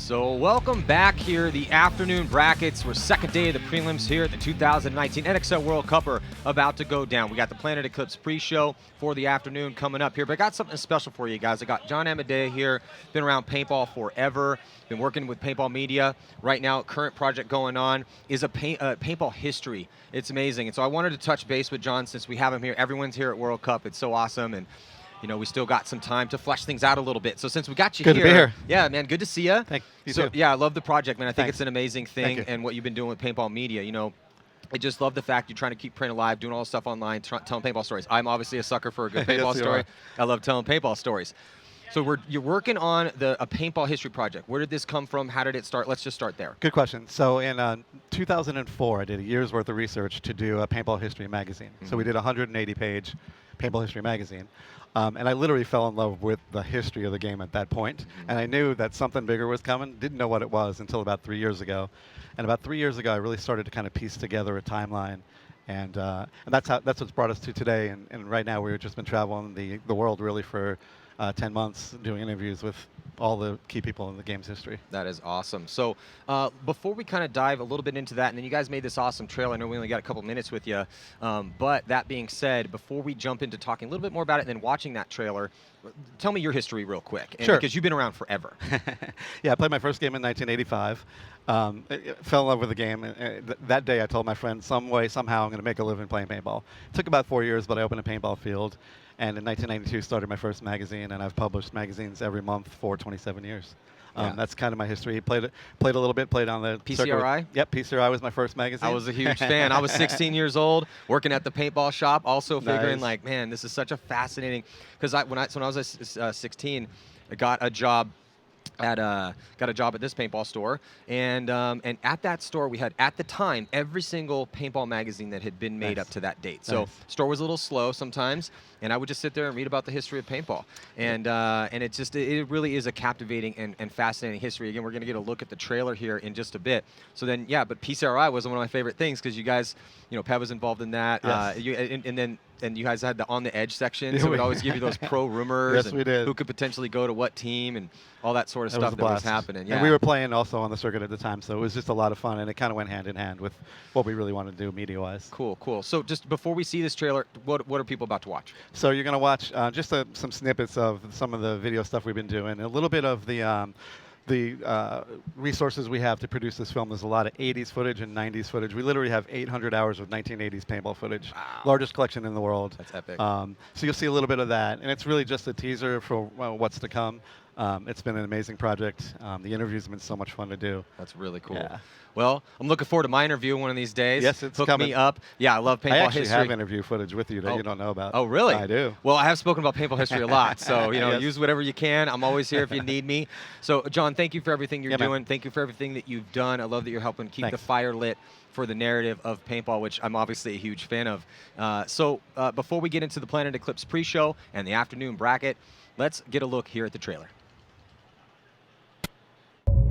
So welcome back here, the afternoon brackets. We're second day of the prelims here at the 2019 NXL World Cup are about to go down. We got the Planet Eclipse pre-show for the afternoon coming up here, but I got something special for you guys. I got John Amadea here, been around paintball forever, been working with Paintball Media. Right now, current project going on is a paintball history. It's amazing, and so I wanted to touch base with John since we have him here. Everyone's here at World Cup. It's so awesome, and you know, we still got some time to flesh things out a little bit. So since we got you Good to be here. Yeah, man, good to see you. Thank you. So too. yeah, I love the project, man. I think Thanks. it's an amazing thing, and what you've been doing with Paintball Media. You know, I just love the fact you're trying to keep print alive, doing all this stuff online, telling paintball stories. I'm obviously a sucker for a good paintball Yes, story. I love telling paintball stories. So you're working on a paintball history project. Where did this come from? How did it start? Let's just start there. Good question. So in 2004, I did a year's worth of research to do a paintball history magazine. So we did a 180-page paintball history magazine. And I literally fell in love with the history of the game at that point. And I knew that something bigger was coming. Didn't know what it was until about 3 years ago. And about 3 years ago, I really started to kind of piece together a timeline. And that's what's brought us to today. And right now, we've just been traveling the world really for 10 months doing interviews with all the key people in the game's history. That is awesome. So before we kind of dive a little bit into that, and then you guys made this awesome trailer. I know we only got a couple minutes with you, but that being said, before we jump into talking a little bit more about it and then watching that trailer, tell me your history real quick. Sure. Because you've been around forever. Yeah, I played my first game in 1985. Fell in love with the game. That day I told my friend, some way, somehow, I'm going to make a living playing paintball. It took about 4 years, but I opened a paintball field. And in 1992 started my first magazine, and I've published magazines every month for 27 years. That's kind of my history. Played a little bit, played on the PCRI? Yep, PCRI was my first magazine. I was a huge fan. I was 16 years old, working at the paintball shop, also figuring Nice. like, man, this is such a fascinating, because when I was 16, I got a job at this paintball store, and at that store we had, at the time, every single paintball magazine that had been made Nice. up to that date. So store was a little slow sometimes, and I would just sit there and read about the history of paintball, and it really is a captivating and fascinating history. Again, we're going to get a look at the trailer here in just a bit. So then, yeah, but PCRI was one of my favorite things, because you guys, you know, Pev was involved in that, Yes. and you guys had the On the Edge section, so we'd always give you those pro rumors, Yes, we did. who could potentially go to what team and all that sort of stuff that was happening. Yeah. And we were playing also on the circuit at the time, so it was just a lot of fun, and it kind of went hand in hand with what we really wanted to do media-wise. Cool, cool. So just before we see this trailer, what are people about to watch? So you're going to watch just some snippets of some of the video stuff we've been doing, a little bit of the resources we have to produce this film. There's a lot of 80s footage and 90s footage. We literally have 800 hours of 1980s paintball footage. Wow. Largest collection in the world. That's epic. So you'll see a little bit of that, and it's really just a teaser for what's to come. It's been an amazing project. The interviews have been so much fun to do. That's really cool. Yeah. Well, I'm looking forward to my interview one of these days. Yes, it's Hook coming. me up. Yeah, I love paintball I actually history. have interview footage with you that you don't know about. Oh, really? I do. Well, I have spoken about paintball history a lot, so you know, Yes. use whatever you can. I'm always here if you need me. So, John, thank you for everything you're Yeah, man. doing. Thank you for everything that you've done. I love that you're helping keep the Thanks. fire lit for the narrative of paintball, which I'm obviously a huge fan of. So, before we get into the Planet Eclipse pre-show and the afternoon bracket, let's get a look here at the trailer.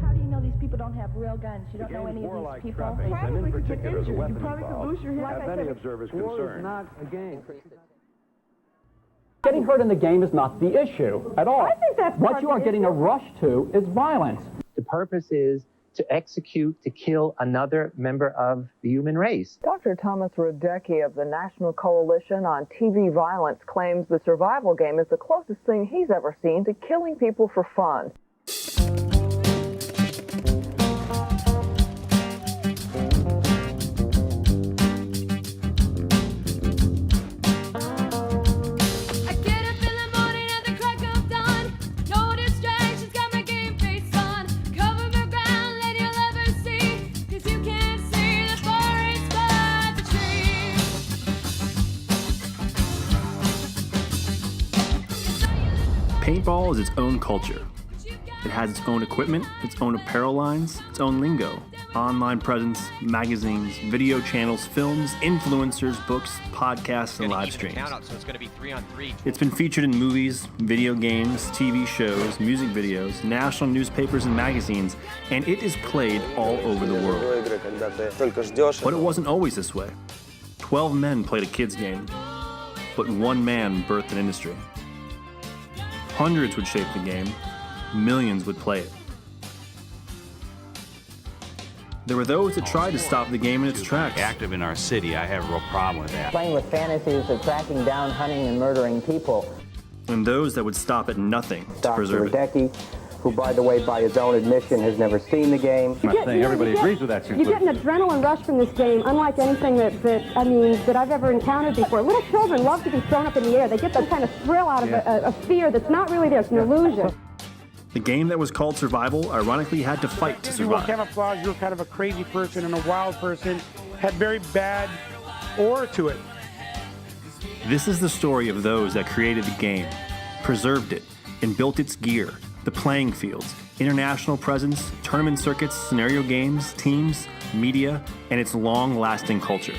How do you know these people don't have real guns? You don't know any of these people? and in particular, the You weapon probably could lose your head. have many observers concerned. Not a game. Getting hurt in the game is not the issue at all. I think that's what part you of are the getting issue. a rush to is violence. The purpose is to execute, to kill another member of the human race. Dr. Thomas Radecki of the National Coalition on TV Violence claims the survival game is the closest thing he's ever seen to killing people for fun. I get up in the morning at the crack of dawn. No distractions, got my game face on. Cover my ground, let you'll ever see. 'Cause you can't see the forest by the trees. Paintball is its own culture. It has its own equipment, its own apparel lines, its own lingo, online presence, magazines, video channels, films, influencers, books, podcasts, and live streams. So it's going to be 3-on-3. It's been featured in movies, video games, TV shows, music videos, national newspapers and magazines, and it is played all over the world. But it wasn't always this way. 12 men played a kids' game, but one man birthed an industry. Hundreds would shape the game, millions would play it. There were those that tried to stop the game in its tracks. Active in our city, I have a real problem with that. Playing with fantasies of tracking down, hunting, and murdering people. And those that would stop at nothing to Dr. preserve it. Radecki, who, by the way, by his own admission, has never seen the game. I'm not saying everybody agrees with that You get an adrenaline rush from this game, unlike anything that I've ever encountered before. Little children love to be thrown up in the air. They get that kind of thrill out of a fear that's not really there. It's an illusion. The game that was called Survival ironically had to fight to You were survive. camouflaged, you were kind of a crazy person and a wild person, had very bad aura to it. This is the story of those that created the game, preserved it, and built its gear, the playing fields, international presence, tournament circuits, scenario games, teams, media, and its long-lasting culture.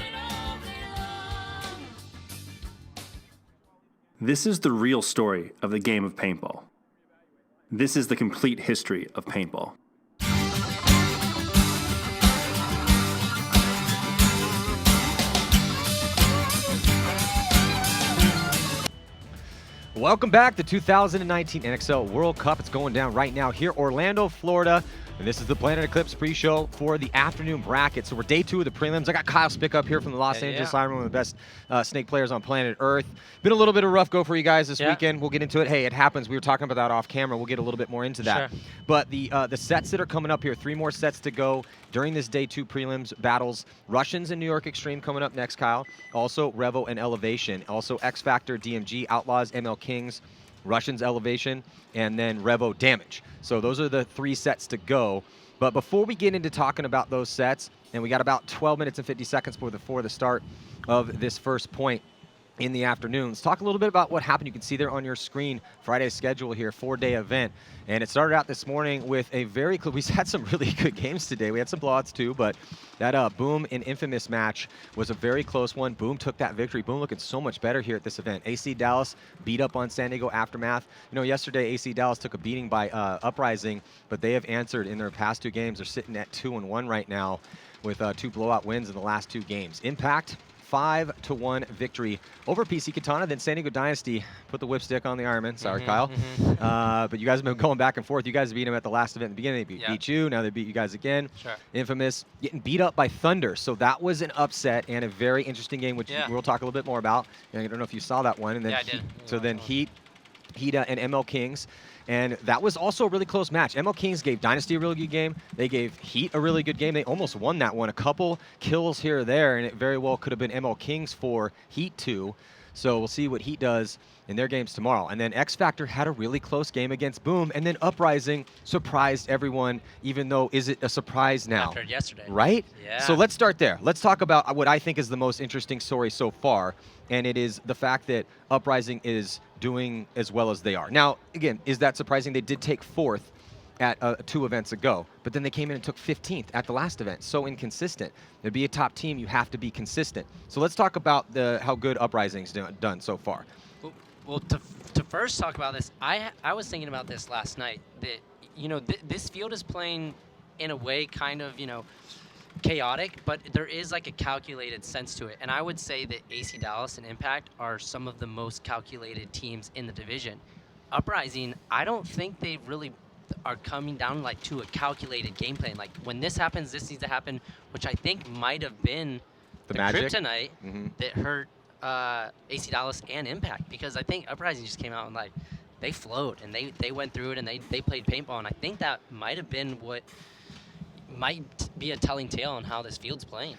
This is the real story of the game of paintball. This is the complete history of paintball. Welcome back to 2019 NXL World Cup. It's going down right now here, Orlando, Florida. And this is the Planet Eclipse pre-show for the afternoon bracket. So we're day 2 of the prelims. I got Kyle Spick up here from the Los Angeles Iron, one of the best snake players on planet Earth. Been a little bit of rough go for you guys this weekend. We'll get into it. Hey, it happens. We were talking about that off camera. We'll get a little bit more into that. But the sets that are coming up here, 3 more sets to go during this day 2 prelims battles. Russians and New York Xtreme coming up next, Kyle. Also Revo and Elevation. Also X Factor, DMG, Outlaws, ML Kings, Russians Elevation, and then Revo Damage. So those are the 3 sets to go. But before we get into talking about those sets, and we got about 12 minutes and 50 seconds before the start of this first point in the afternoon, let's talk a little bit about what happened. You can see there on your screen Friday's schedule here, 4-day event. And it started out this morning with a very we had some really good games today. We had some blowouts too, but that Boom and Infamous match was a very close one. Boom took that victory. Boom looking so much better here at this event. AC Dallas beat up on San Diego Aftermath. You know, yesterday AC Dallas took a beating by Uprising, but they have answered in their past 2 games. They're sitting at 2-1 right now with 2 blowout wins in the last 2 games. Impact, 5-1 victory over PC Katana. Then San Diego Dynasty put the whipstick on the Ironman. Sorry, Kyle. But you guys have been going back and forth. You guys beat them at the last event in the beginning. They beat you. Now they beat you guys again. Infamous getting beat up by Thunder. So that was an upset and a very interesting game, which we'll talk a little bit more about. I don't know if you saw that one. And then I did. So then Heat and ML Kings. And that was also a really close match. ML Kings gave Dynasty a really good game. They gave Heat a really good game. They almost won that one. A couple kills here or there, and it very well could have been ML Kings for Heat 2. So we'll see what Heat does in their games tomorrow. And then X Factor had a really close game against Boom. And then Uprising surprised everyone, even though is it a surprise now? After yesterday. Right? Yeah. So let's start there. Let's talk about what I think is the most interesting story so far. And it is the fact that Uprising is doing as well as they are. Now, again, is that surprising? They did take 4th at 2 events ago, but then they came in and took 15th at the last event. So inconsistent. To be a top team, you have to be consistent. So let's talk about how good Uprising's done so far. Well, to first talk about this, I was thinking about this last night. That this field is playing in a way kind of chaotic, but there is like a calculated sense to it. And I would say that AC Dallas and Impact are some of the most calculated teams in the division. Uprising, I don't think they really are coming down like to a calculated game plan. Like when this happens, this needs to happen, which I think might have been the kryptonite that hurt AC Dallas and Impact, because I think Uprising just came out and like they flowed and they went through it and they played paintball, and I think that might have been what might be a telling tale on how this field's playing.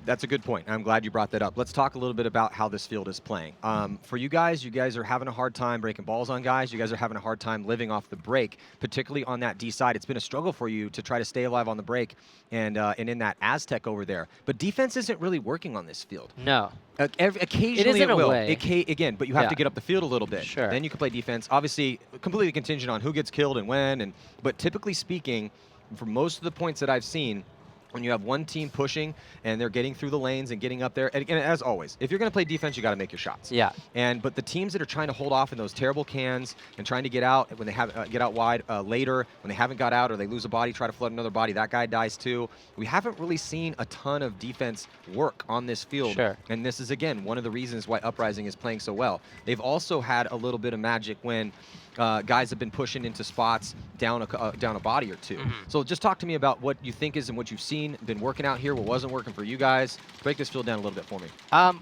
That's a good point. I'm glad you brought that up. Let's talk a little bit about how this field is playing. For you guys are having a hard time breaking balls on guys. You guys are having a hard time living off the break, particularly on that D side. It's been a struggle for you to try to stay alive on the break and in that Aztec over there. But defense isn't really working on this field. No. Occasionally it will. Way. Again, but you have to get up the field a little bit. Sure. Then you can play defense. Obviously, completely contingent on who gets killed and when. But typically speaking, for most of the points that I've seen, when you have one team pushing and they're getting through the lanes and getting up there, and again, as always, if you're going to play defense, you got to make your shots. Yeah. But the teams that are trying to hold off in those terrible cans and trying to get out when they have get out wide later, when they haven't got out or they lose a body, try to flood another body, that guy dies too. We haven't really seen a ton of defense work on this field. Sure. And this is again one of the reasons why Uprising is playing so well. They've also had a little bit of magic when guys have been pushing into spots down a body or two. So just talk to me about what you think is and what you've seen, been working out here, what wasn't working for you guys. Break this field down a little bit for me.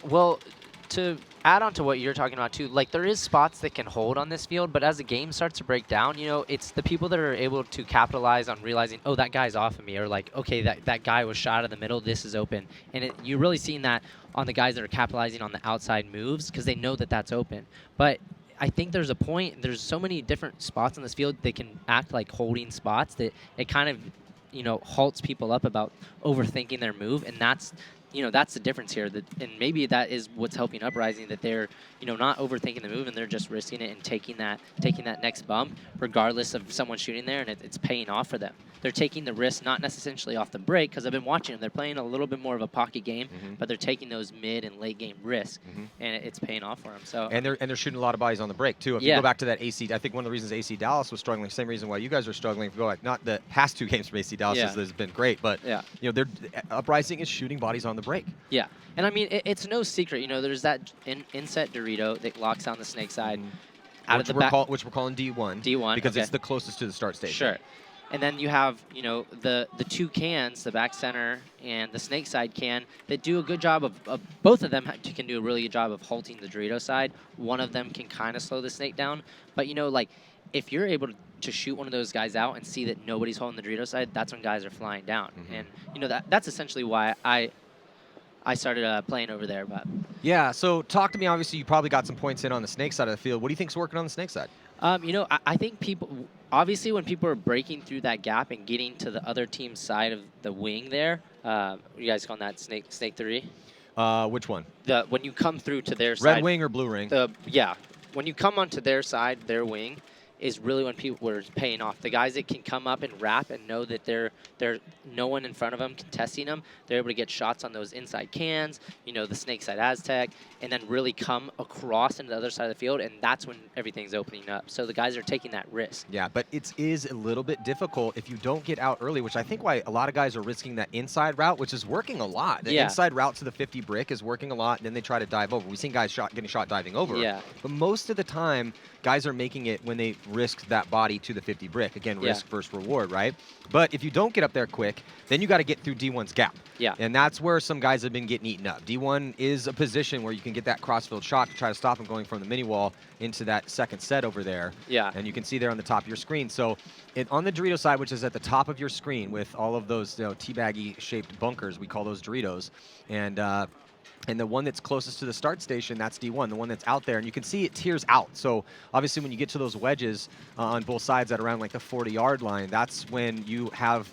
Well, to add on to what you're talking about too, like there is spots that can hold on this field, but as the game starts to break down, you know, it's the people that are able to capitalize on realizing, oh, that guy's off of me, or like, okay, that guy was shot in the middle, this is open. And you're really seeing that on the guys that are capitalizing on the outside moves because they know that that's open. But I think there's a point, there's so many different spots on this field that can act like holding spots that it kind of, you know, halts people up about overthinking their move, and that's, you know, that's the difference here. And maybe that is what's helping Uprising, that they're, you know, not overthinking the move and they're just risking it and taking that next bump, regardless of someone shooting there, and it's paying off for them. They're taking the risk, not necessarily off the break, because I've been watching them. They're playing a little bit more of a pocket game, but they're taking those mid and late game risks, and it's paying off for them. So and they're shooting a lot of bodies on the break too. If you go back to that AC, I think one of the reasons AC Dallas was struggling, same reason why you guys are struggling. If you go back, not the past 2 games from AC Dallas has been great, but you know, Uprising is shooting bodies on the break. Yeah, and I mean it's no secret. You know, there's that inset Dorito that locks down the snake side. Which we're calling D1. D1 because it's the closest to the start station. Sure. And then you have, you know, the 2 cans, the back center and the snake side can, that do a good job of both of them can do a really good job of halting the Dorito side. One of them can kind of slow the snake down. But, you know, like, if you're able to shoot one of those guys out and see that nobody's holding the Dorito side, that's when guys are flying down. And, you know, that's essentially why I started playing over there. But yeah, so talk to me. Obviously, you probably got some points in on the snake side of the field. What do you think's working on the snake side? You know, I think people, obviously when people are breaking through that gap and getting to the other team's side of the wing there, you guys calling that snake 3? Which one? When you come through to their side. Red wing or blue ring? Yeah. When you come onto their side, their wing, is really when people were paying off. The guys that can come up and wrap and know that there's no one in front of them contesting them, they're able to get shots on those inside cans, you know, the snake side Aztec, and then really come across into the other side of the field, and that's when everything's opening up. So the guys are taking that risk. Yeah, but it is a little bit difficult if you don't get out early, which I think why a lot of guys are risking that inside route, which is working a lot. The inside route to the 50 brick is working a lot, and then they try to dive over. We've seen guys getting shot diving over. Yeah. But most of the time, guys are making it when they risk that body to the 50 brick. Again, risk versus reward, right? But if you don't get up there quick, then you got to get through D1's gap. Yeah. And that's where some guys have been getting eaten up. D1 is a position where you can get that crossfield shot to try to stop him going from the mini wall into that second set over there. Yeah. And you can see there on the top of your screen. So on the Dorito side, which is at the top of your screen with all of those, you know, teabaggy shaped bunkers, we call those Doritos. And the one that's closest to the start station, that's D1, the one that's out there. And you can see it tiers out. So obviously when you get to those wedges on both sides at around like the 40-yard line, that's when you have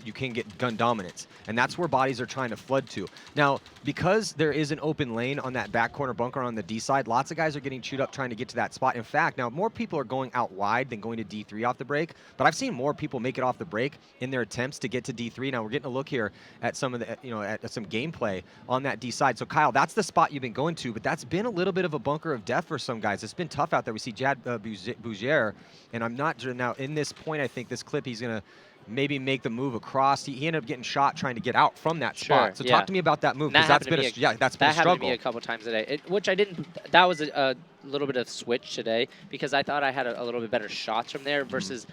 you can get gun dominance. And that's where bodies are trying to flood to. Now, because there is an open lane on that back corner bunker on the D side, lots of guys are getting chewed up trying to get to that spot. In fact, now more people are going out wide than going to D3 off the break. But I've seen more people make it off the break in their attempts to get to D3. Now we're getting a look here at some of the, you know, at some gameplay on that D side. So Kyle, that's the spot you've been going to, but that's been a little bit of a bunker of death for some guys. It's been tough out there. We see Jad Bougier, and I'm not sure now in this point, I think this clip, he's going to maybe make the move across. He ended up getting shot trying to get out from that spot. So talk to me about that move, because that's been a struggle. That happened to me a couple times today, which I didn't. That was a little bit of switch today, because I thought I had a little bit better shots from there versus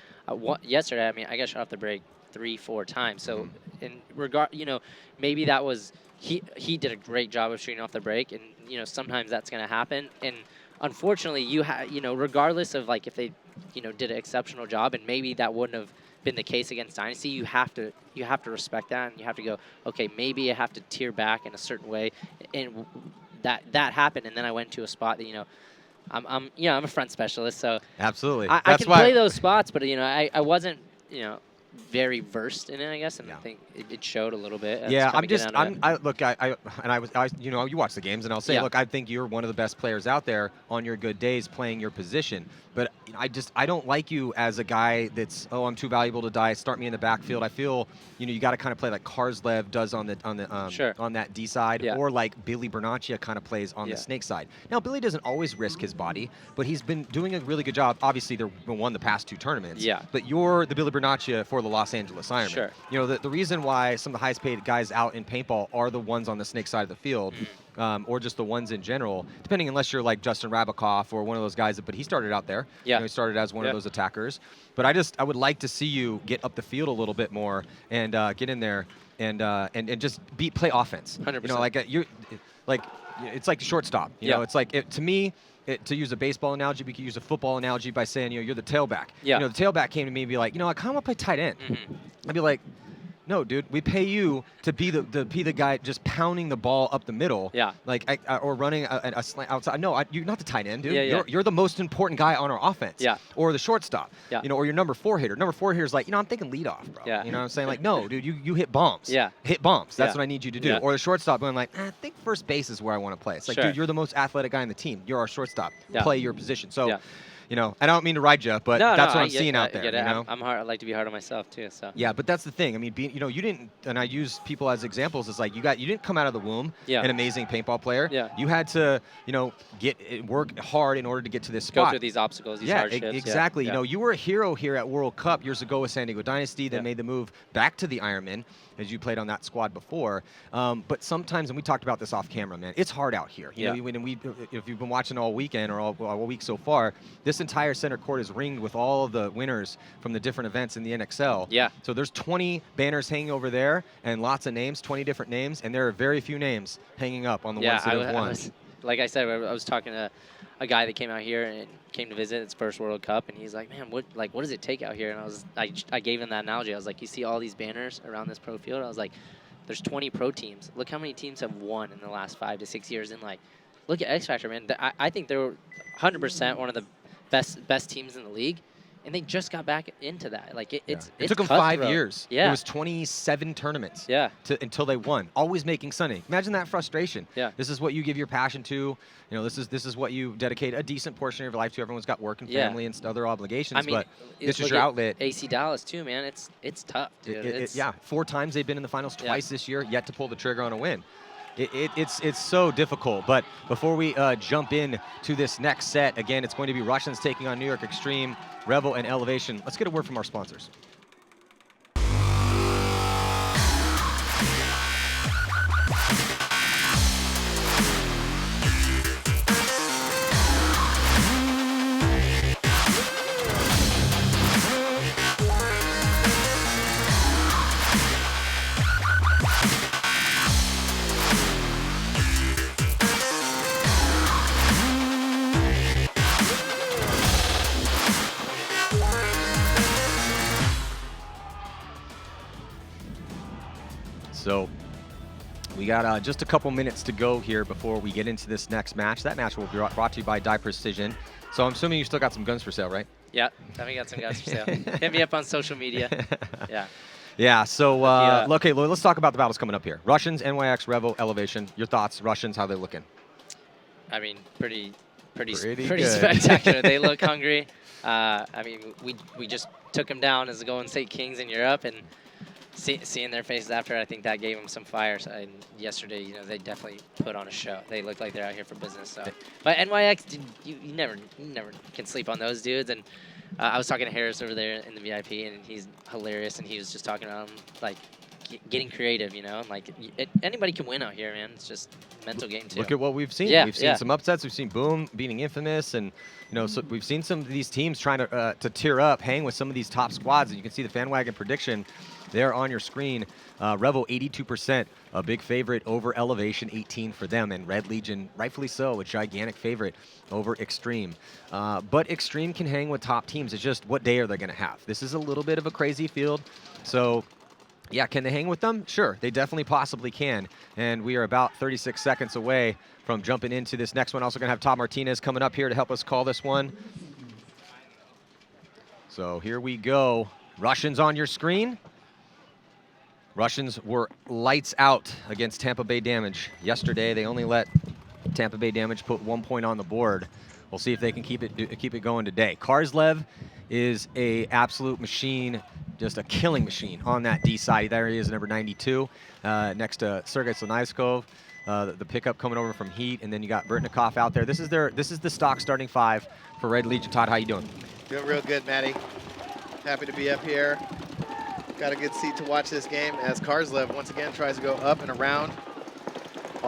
yesterday. I mean, I got shot off the break 3-4 times. So in regard, you know, maybe that was. He did a great job of shooting off the break, and you know sometimes that's going to happen. And unfortunately, you know, regardless of like if they, you know, did an exceptional job, and maybe that wouldn't have been the case against Dynasty, you have to respect that, and you have to go, okay, maybe I have to tear back in a certain way, and that happened. And then I went to a spot that, you know, I'm a front specialist, so absolutely I can play those spots, but you know I wasn't, you know, very versed in it, I guess, and I think it showed a little bit. Yeah, you know, you watch the games, and I'll say, look, I think you're one of the best players out there on your good days playing your position. But I don't like you as a guy that's, oh, I'm too valuable to die. Start me in the backfield. I feel, you know, you got to kind of play like Karslev does on that D side, or like Billy Bernaccia kind of plays on the snake side. Now, Billy doesn't always risk his body, but he's been doing a really good job. Obviously, they've won the past 2 tournaments. Yeah. But you're the Billy Bernaccia for the Los Angeles Ironman. Sure. You know, the reason why some of the highest paid guys out in paintball are the ones on the snake side of the field. or just the ones in general, depending unless you're like Justin Rabikoff or one of those guys. But he started out there. Yeah. You know, he started as one of those attackers. But I would like to see you get up the field a little bit more and get in there and just play offense. 100%. You know, it's like the shortstop. You know, it's like to me. To use a baseball analogy, we could use a football analogy by saying, you know, you're the tailback. Yeah. You know, the tailback came to me and be like, you know, I kind of want to play tight end. I'd be like, no, dude, we pay you to be the guy just pounding the ball up the middle. Yeah. Like or running a slant outside. No, you're not the tight end, dude. Yeah. You're the most important guy on our offense. Yeah. Or the shortstop. Yeah. You know, or your number 4 hitter. Number 4 hitter is like, you know, I'm thinking leadoff, bro. Yeah. You know what I'm saying? Like, no, dude, you hit bombs. Yeah. Hit bombs. That's Yeah. what I need you to do. Yeah. Or the shortstop going like, I think first base is where I want to play. It's like, Sure. dude, you're the most athletic guy on the team. You're our shortstop. Yeah. Play your position. So. Yeah. You know, I don't mean to ride you, but No, that's no, what I'm seeing out there. I get it. You know? I'm hard. I like to be hard on myself too. So. Yeah, but that's the thing. I mean, you know, you didn't, and I use people as examples. It's like you didn't come out of the womb an amazing paintball player. Yeah. You had to, you know, work hard in order to get to this spot. Go through these obstacles, these hardships. Exactly. Yeah. You know, you were a hero here at World Cup years ago with San Diego Dynasty. Then Yeah. made the move back to the Ironman, as you played on that squad before. But sometimes, and we talked about this off camera, man, it's hard out here. You know, if you've been watching all weekend or all week so far, this entire center court is ringed with all of the winners from the different events in the NXL. Yeah. So there's 20 banners hanging over there and lots of names, 20 different names, and there are very few names hanging up on the ones that have won. Like I said, I was talking to a guy that came out here and came to visit his first World Cup, and he's like, man, what does it take out here? And I gave him that analogy. I was like, you see all these banners around this pro field? I was like, there's 20 pro teams. Look how many teams have won in the last 5 to 6 years. And like, look at X Factor, man. I think they're 100% one of the best teams in the league, and they just got back into that. Like it took them cutthroat. 5 years. Yeah, it was 27 tournaments. Yeah, until they won. Always making sunny. Imagine that frustration. Yeah, this is what you give your passion to. You know, this is what you dedicate a decent portion of your life to. Everyone's got work and family and other obligations. I mean, but this is your outlet. AC Dallas too, man. It's tough, dude. Yeah, 4 times they've been in the finals, twice this year, yet to pull the trigger on a win. It's so difficult. But before we jump in to this next set, again, it's going to be Russians taking on New York Xtreme, Revo, and Elevation. Let's get a word from our sponsors. So we got just a couple minutes to go here before we get into this next match. That match will be brought to you by Die Precision. So I'm assuming you still got some guns for sale, right? Yeah, definitely got some guns for sale. Hit me up on social media. Yeah. Yeah, so okay, let's talk about the battles coming up here. Russians, NYX, Revo, Elevation. Your thoughts, Russians, how they looking? I mean, pretty good. spectacular. They look hungry. I mean, we just took them down as the Golden State Kings in Europe, and seeing their faces after, I think that gave them some fire. So, and yesterday, you know, they definitely put on a show. They look like they're out here for business. So, but NYX, you never can sleep on those dudes. And I was talking to Harris over there in the VIP, and he's hilarious. And he was just talking about like getting creative, you know, and like anybody can win out here, man. It's just a mental game too. Look at what we've seen. Yeah, we've seen some upsets. We've seen Boom beating Infamous, and you know, so we've seen some of these teams trying to tear up, hang with some of these top squads. And you can see the FanWagon prediction there on your screen. Revo 82%, a big favorite over Elevation, 18 for them, and Red Legion, rightfully so, a gigantic favorite over Xtreme. But Xtreme can hang with top teams. It's just what day are they going to have? This is a little bit of a crazy field, so. Yeah, can they hang with them? Sure, they definitely possibly can. And we are about 36 seconds away from jumping into this next one. Also going to have Todd Martinez coming up here to help us call this one. So here we go. Russians on your screen. Russians were lights out against Tampa Bay Damage. Yesterday, they only let Tampa Bay Damage put 1 point on the board. We'll see if they can keep it going today. Karslev is a absolute machine, just a killing machine on that D side. There he is, number 92, next to Sergei Slonivskov. The pickup coming over from Heat, and then you got Burtnikov out there. This is the stock starting 5 for Red Legion. Todd, how you doing? Doing real good, Matty. Happy to be up here. Got a good seat to watch this game as Karslev once again tries to go up and around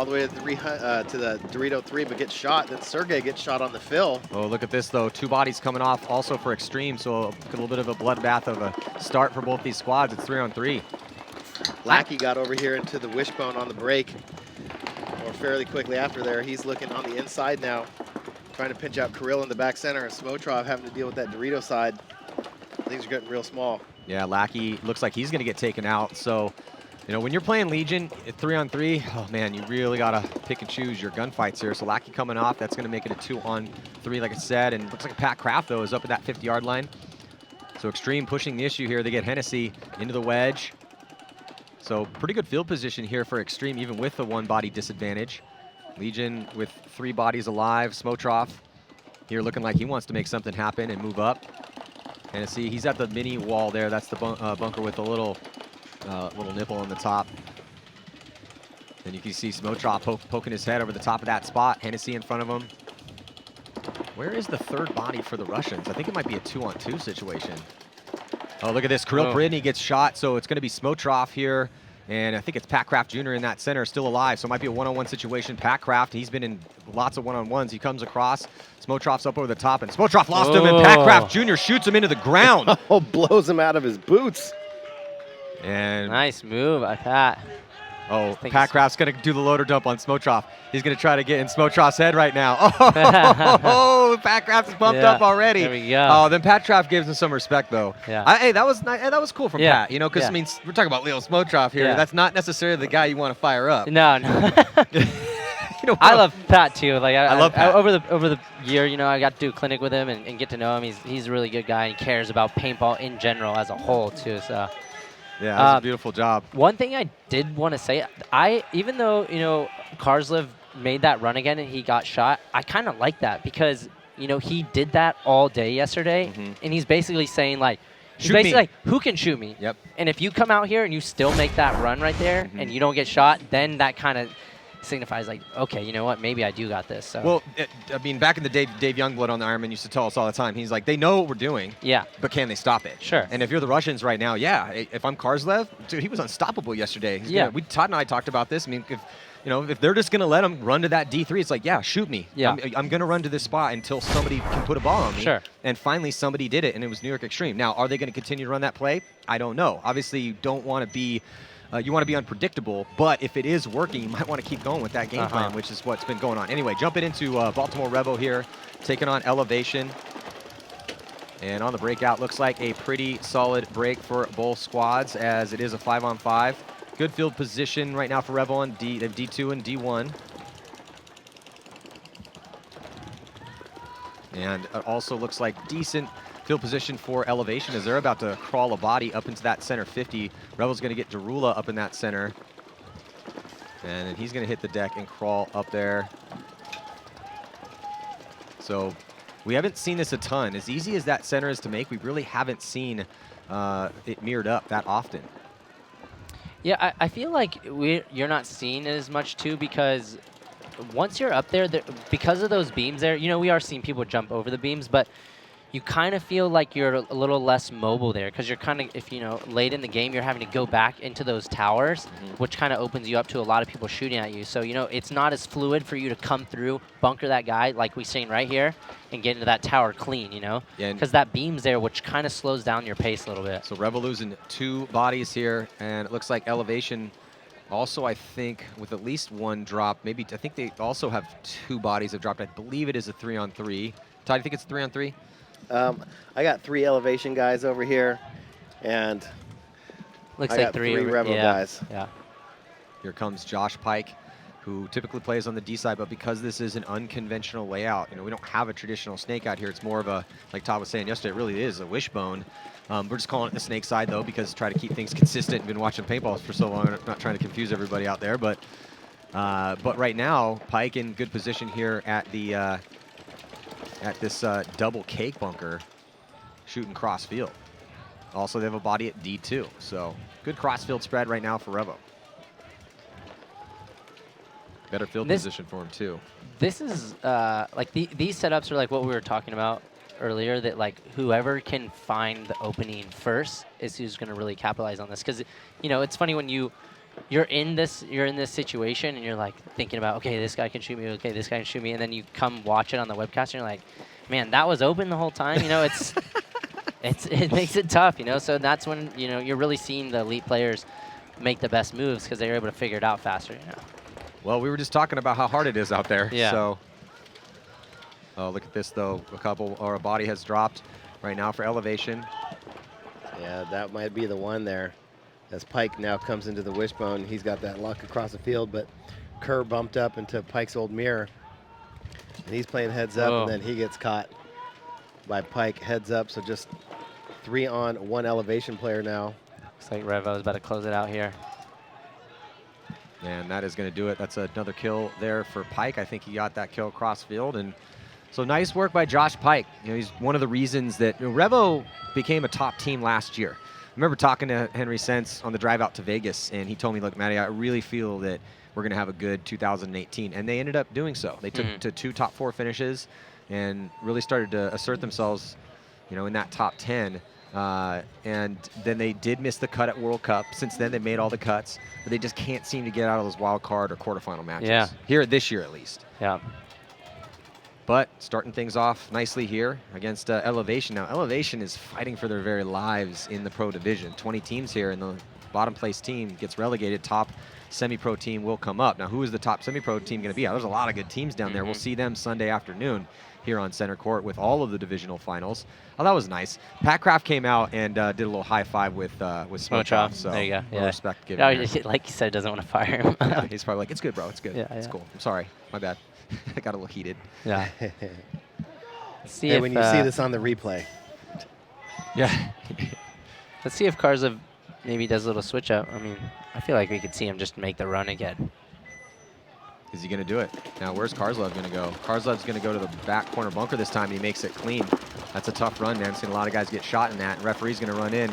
all the way to the Dorito 3, but gets shot. Then Sergey gets shot on the fill. Oh, look at this, though. 2 bodies coming off also for Xtreme, so a little bit of a bloodbath of a start for both these squads. It's 3-on-3. Lackey got over here into the wishbone on the break, or fairly quickly after there. He's looking on the inside now, trying to pinch out Kirill in the back center, and Smotrov having to deal with that Dorito side. Things are getting real small. Yeah, Lackey looks like he's going to get taken out. So, you know, when you're playing Legion at 3-on-3, oh man, you really got to pick and choose your gunfights here. So Lackey coming off, that's going to make it a 2-on-3, like I said. And looks like Pat Kraft, though, is up at that 50-yard line. So Xtreme pushing the issue here. They get Hennessy into the wedge. So pretty good field position here for Xtreme, even with the 1-body disadvantage. Legion with 3 bodies alive. Smotrov here looking like he wants to make something happen and move up. Hennessy, he's at the mini wall there. That's the bunker with a little nipple on the top. And you can see Smotrov poking his head over the top of that spot. Hennessy in front of him. Where is the 3rd body for the Russians? I think it might be a 2-on-2 situation. Oh, look at this. Kirill Bridney gets shot, so it's going to be Smotrov here. And I think it's Pat Kraft Jr. in that center, still alive. So it might be a 1-on-1 situation. Pat Kraft, he's been in lots of 1-on-1s. He comes across. Smotrov's up over the top, and Smotrov lost him, and Pat Kraft Jr. shoots him into the ground. Oh, blows him out of his boots. And nice move by Pat. Oh, Pat Kraft's going to do the loader dump on Smotrov. He's going to try to get in Smotrov's head right now. Oh, Pat Kraft's pumped up already. There we go. Oh, then Pat Kraft gives him some respect, though. Yeah. Hey, that was nice. That was cool from Pat, you know, because, I mean, we're talking about Leo Smotrov here. Yeah. That's not necessarily the guy you want to fire up. No. You know, I love Pat, too. Like I love Pat. Over the year, you know, I got to do a clinic with him and get to know him. He's a really good guy and cares about paintball in general as a whole, too. So. Yeah, that was a beautiful job. One thing I did want to say, even though, you know, Karslev made that run again and he got shot, I kind of like that because, you know, he did that all day yesterday, and he's basically saying, like, who can shoot me? Yep. And if you come out here and you still make that run right there and you don't get shot, then that kind of signifies, like, okay, you know what, maybe I do got this. So. Well, I mean, back in the day, Dave Youngblood on the Ironman used to tell us all the time. He's like, they know what we're doing, but can they stop it? Sure. And if you're the Russians right now, if I'm Karslev, dude, he was unstoppable yesterday. Todd and I talked about this. I mean, if they're just going to let him run to that D3, it's like, shoot me. Yeah. I'm going to run to this spot until somebody can put a ball on me. Sure. And finally, somebody did it, and it was New York Xtreme. Now, are they going to continue to run that play? I don't know. Obviously, you don't want to be you want to be unpredictable, but if it is working, you might want to keep going with that game plan, which is what's been going on. Anyway, jumping into Baltimore Revo here, taking on Elevation. And on the breakout, looks like a pretty solid break for both squads, as it is a 5-on-5. Good field position right now for Revo on D. They have D2 and D1. And it also looks like decent field position for Elevation as they're about to crawl a body up into that center 50. Revel's going to get Darula up in that center. And then he's going to hit the deck and crawl up there. So we haven't seen this a ton. As easy as that center is to make, we really haven't seen it mirrored up that often. Yeah, I feel like you're not seeing it as much, too, because once you're up there, because of those beams there, you know, we are seeing people jump over the beams, but you kind of feel like you're a little less mobile there because you're kind of, if you know, late in the game, you're having to go back into those towers, which kind of opens you up to a lot of people shooting at you. So, you know, it's not as fluid for you to come through, bunker that guy like we're seeing right here, and get into that tower clean, you know? Because that beam's there, which kind of slows down your pace a little bit. So Revo losing 2 bodies here, and it looks like Elevation also, I think, with at least 1 drop. Maybe, I think they also have 2 bodies have dropped. I believe it is a 3-on-3. Todd, you think it's a 3-on-3? I got 3 Elevation guys over here, and looks I like got 3 Revo guys. Yeah. Here comes Josh Pike, who typically plays on the D side, but because this is an unconventional layout, you know, we don't have a traditional snake out here. It's more of a, like Todd was saying yesterday, it really is a wishbone. We're just calling it the snake side, though, because try to keep things consistent. Been watching paintballs for so long, I'm not trying to confuse everybody out there. But right now, Pike in good position here at the at this double cake bunker, shooting cross field. Also, they have a body at D2, so good cross field spread right now for Revo. Better field position for him too. This is like these setups are like what we were talking about earlier, that like whoever can find the opening first is who's going to really capitalize on this. Because, you know, it's funny when you you're in this situation and you're like thinking about, okay, this guy can shoot me, okay, this guy can shoot me, and then you come watch it on the webcast and you're like, man, that was open the whole time. You know, it makes it tough. You know, so that's when you're really seeing the elite players make the best moves because they're able to figure it out faster. You know. Well, we were just talking about how hard it is out there. Yeah. So, oh, look at this though. A body has dropped right now for elevation. Yeah, that might be the one there. As Pike now comes into the wishbone, he's got that luck across the field, but Kerr bumped up into Pike's old mirror. And he's playing heads up, and then he gets caught by Pike heads up. So just 3 on 1 elevation player now. Looks like Revo is about to close it out here. And that is going to do it. That's another kill there for Pike. I think he got that kill across field. And so nice work by Josh Pike. He's one of the reasons that Revo became a top team last year. I remember talking to Henry Sense on the drive out to Vegas, and he told me, look, Matty, I really feel that we're going to have a good 2018. And they ended up doing so. They took to 2 top 4 finishes and really started to assert themselves, in that top 10. And then they did miss the cut at World Cup. Since then, they made all the cuts, but they just can't seem to get out of those wild card or quarterfinal matches. Yeah. Here this year, at least. Yeah. But starting things off nicely here against Elevation. Now, Elevation is fighting for their very lives in the pro division. 20 teams here, and the bottom place team gets relegated. Top semi-pro team will come up. Now, who is the top semi-pro team going to be? There's a lot of good teams down there. We'll see them Sunday afternoon here on center court with all of the divisional finals. Oh, that was nice. Pat Kraft came out and did a little high five with Smotrov. So there you go. no respect given. No, like you said, doesn't want to fire him. Yeah, he's probably like, it's good, bro. It's good. Yeah, it's yeah. cool. I'm sorry. My bad. I got a little heated. Yeah. See hey, if, when you see this on the replay. Yeah. Let's see if Karzlev maybe does a little switch up. I mean, I feel like we could see him just make the run again. Is he going to do it? Now, where's Karzlev going to go? Karzlev's going to go to the back corner bunker this time, and he makes it clean. That's a tough run, man. I've seen a lot of guys get shot in that. And referee's going to run in,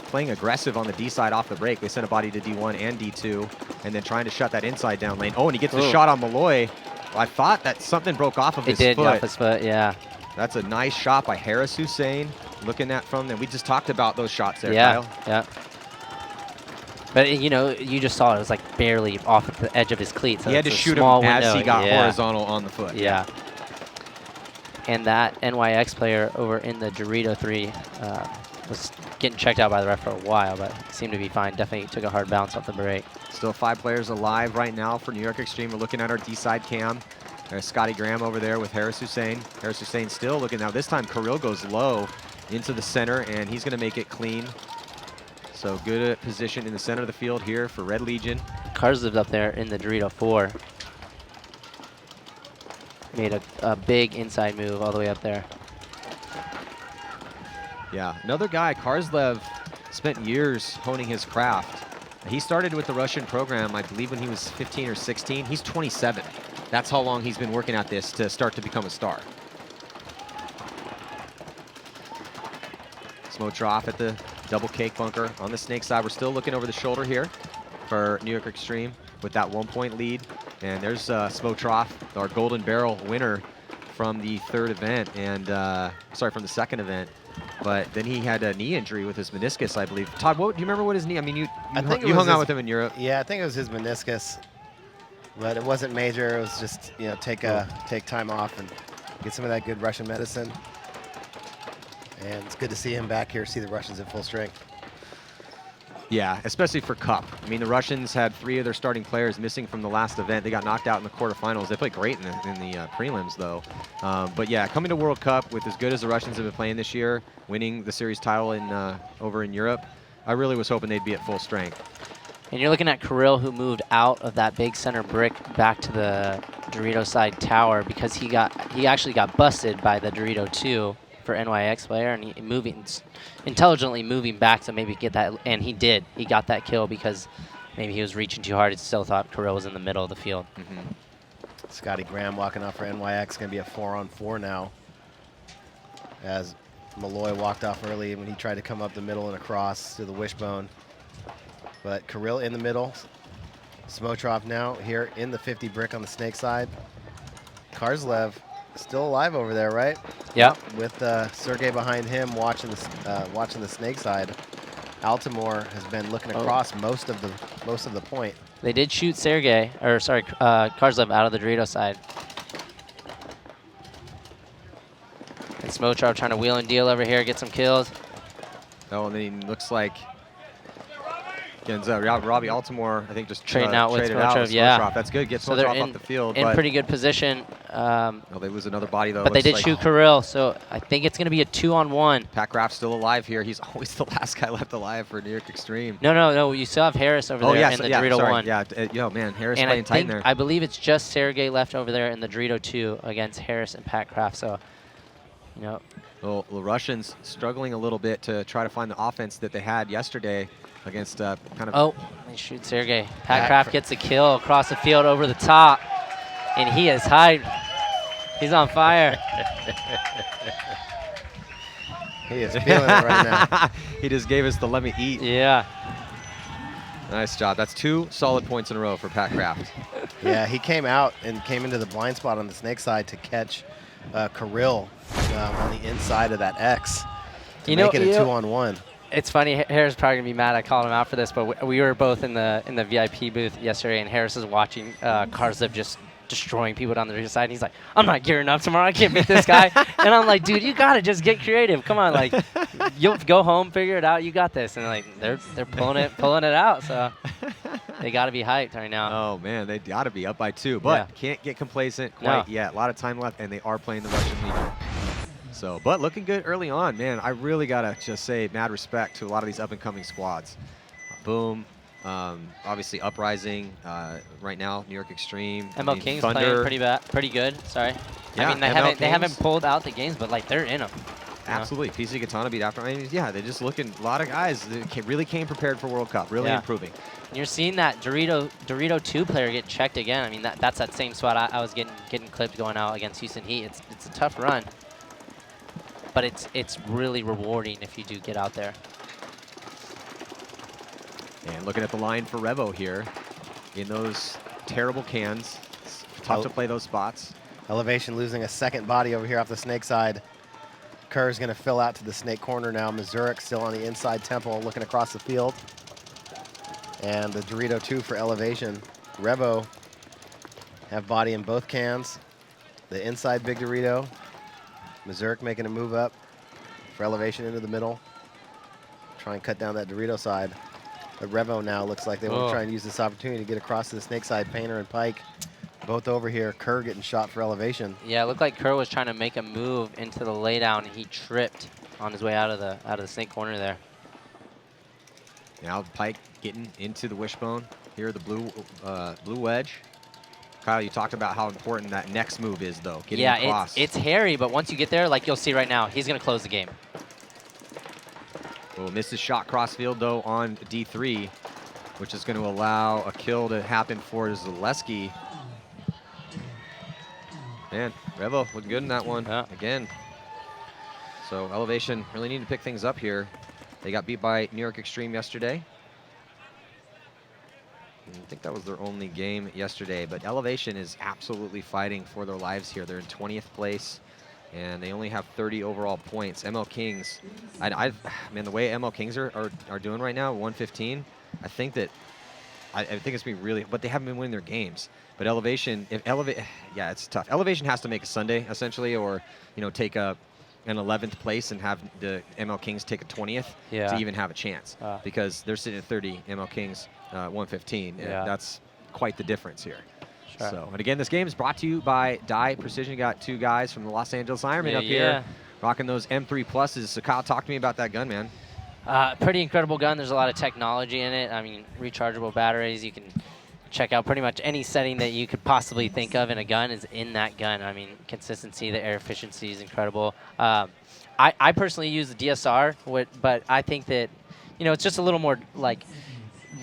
playing aggressive on the D side off the break. They sent a body to D1 and D2, and then trying to shut that inside down lane. Oh, and he gets the shot on Malloy. I thought that something broke off of his foot. It did, off his foot, yeah. That's a nice shot by Harris Hussein. Looking at from them. We just talked about those shots there, yeah, Kyle. Yeah. But, you just saw it was like barely off the edge of his cleat. So he had to shoot him as he got horizontal on the foot. Yeah. And that NYX player over in the Dorito 3 was getting checked out by the ref for a while, but seemed to be fine. Definitely took a hard bounce off the break. Still 5 players alive right now for New York Xtreme. We're looking at our D-side cam. There's Scotty Graham over there with Harris Hussein. Harris Hussein still looking. Now this time Kirill goes low into the center, and he's going to make it clean. So good position in the center of the field here for Red Legion. Karzlev's up there in the Dorito 4. Made a big inside move all the way up there. Yeah, another guy, Karzlev, spent years honing his craft. He started with the Russian program, I believe, when he was 15 or 16. He's 27. That's how long he's been working at this to start to become a star. Smotrov at the double cake bunker on the snake side. We're still looking over the shoulder here for New York Xtreme with that 1-point lead. And there's Smotrov, our Golden Barrel winner from the third event, and sorry, from the second event. But then he had a knee injury with his meniscus, I believe. Todd, do you remember what his knee? I mean, you hung out with him in Europe. Yeah, I think it was his meniscus, but it wasn't major. It was just take time off and get some of that good Russian medicine. And it's good to see him back here, see the Russians at full strength. Yeah, especially for Cup. I mean, the Russians had 3 of their starting players missing from the last event. They got knocked out in the quarterfinals. They played great in the prelims, though. But yeah, coming to World Cup with as good as the Russians have been playing this year, winning the series title over in Europe, I really was hoping they'd be at full strength. And you're looking at Kirill, who moved out of that big center brick back to the Dorito side tower because he actually got busted by the Dorito 2 for NYX player, and he intelligently moving back to maybe get that, and he did. He got that kill because maybe he was reaching too hard. He still thought Kirill was in the middle of the field. Scotty Graham walking off for NYX, going to be a 4-on-4 now. As Malloy walked off early when he tried to come up the middle and across to the wishbone. But Kirill in the middle. Smotrov now here in the 50 brick on the snake side. Karzlev still alive over there, right? Yeah. With Sergey behind him watching the snake side. Altimore has been looking across most of the point. They did shoot Sergey, or sorry, Karzlev out of the Dorito side. And Smotrov trying to wheel and deal over here, get some kills. Oh, and then he looks like Robbie Altimore, I think, just trading out with traded out Smotrov. with Yeah, Smotrov. That's good. Get so they're Smotrov off the field. in but pretty good position. oh, they lose another body though. But they Looks did like shoot Kirill, so I think it's going to be a 2-on-1. Pat Graff's still alive here. He's always the last guy left alive for New York Extreme. No. You still have Harris over there in the Dorito sorry. 1. Yeah, yo, man, Harris And playing tight in there. I believe it's just Sergey left over there in the Dorito 2 against Harris and Pat Kraft. So, you know. Well, the Russians struggling a little bit to try to find the offense that they had yesterday against kind of. Oh, they shoot Sergey. Pat Kraft gets a kill across the field over the top, and he is hyped. He's on fire. He is feeling it right now. He just gave us the let me eat. Yeah. Nice job. That's 2 solid points in a row for Pat Kraft. Yeah, he came out and came into the blind spot on the snake side to catch Kirill on the inside of that X to make it a 2-on-1. It's funny. Harris is probably gonna be mad I called him out for this, but we were both in the VIP booth yesterday, and Harris is watching Karzlev just destroying people down the other side. And he's like, "I'm not gearing up tomorrow. I can't beat this guy." And I'm like, "Dude, you gotta just get creative. Come on, like, you'll go home, figure it out. You got this." And like they're pulling it out. So they gotta be hyped right now. Oh man, they gotta be up by 2, but can't get complacent quite yet. A lot of time left, and they are playing the Russian Legion. So, but looking good early on, man. I really gotta just say mad respect to a lot of these up-and-coming squads. Boom, obviously Uprising right now, New York Extreme. ML King's Thunder. playing pretty good. Sorry. Yeah, I mean they haven't pulled out the games, but like they're in them. Absolutely, PC Katana beat after. I mean, yeah, they're just looking. A lot of guys that really came prepared for World Cup, really improving. And you're seeing that Dorito 2 player get checked again. I mean that's that same spot I was getting clipped going out against Houston Heat. It's a tough run. But it's really rewarding if you do get out there. And looking at the line for Revo here, in those terrible cans, it's tough to play those spots. Elevation losing a second body over here off the snake side. Kerr's going to fill out to the snake corner now. Mazurek still on the inside temple, looking across the field. And the Dorito 2 for Elevation. Revo have body in both cans. The inside Big Dorito. Mazurek making a move up for Elevation into the middle. Try and cut down that Dorito side. But Revo now looks like they want to try and use this opportunity to get across to the snake side. Painter and Pike both over here. Kerr getting shot for Elevation. Yeah, it looked like Kerr was trying to make a move into the laydown, and he tripped on his way out of the snake corner there. Now Pike getting into the wishbone. Here, the blue wedge. Kyle, you talked about how important that next move is, though. Getting across. It's hairy, but once you get there, like you'll see right now, he's going to close the game. Well, misses shot crossfield, though, on D3, which is going to allow a kill to happen for Zaleski. Man, Revo looking good in that one again. So Elevation really need to pick things up here. They got beat by New York Extreme yesterday. I think that was their only game yesterday, but Elevation is absolutely fighting for their lives here. They're in 20th place, and they only have 30 overall points. ML Kings, man, the way ML Kings are doing right now, 115, I think that, I think it's going to be really, but they haven't been winning their games. But Elevation, yeah, it's tough. Elevation has to make a Sunday, essentially, or, you know, take an 11th place and have the ML Kings take a 20th to even have a chance, because they're sitting at 30, ML Kings 115. Yeah. That's quite the difference here. Sure. So, and again, this game is brought to you by Dye Precision. You got 2 guys from the Los Angeles Ironman up here rocking those M3 Pluses. So Kyle, talk to me about that gun, man. Pretty incredible gun. There's a lot of technology in it. I mean, rechargeable batteries. You can check out pretty much any setting that you could possibly think of in a gun is in that gun. I mean, consistency, the air efficiency is incredible. I personally use the DSR, but I think that, you know, it's just a little more like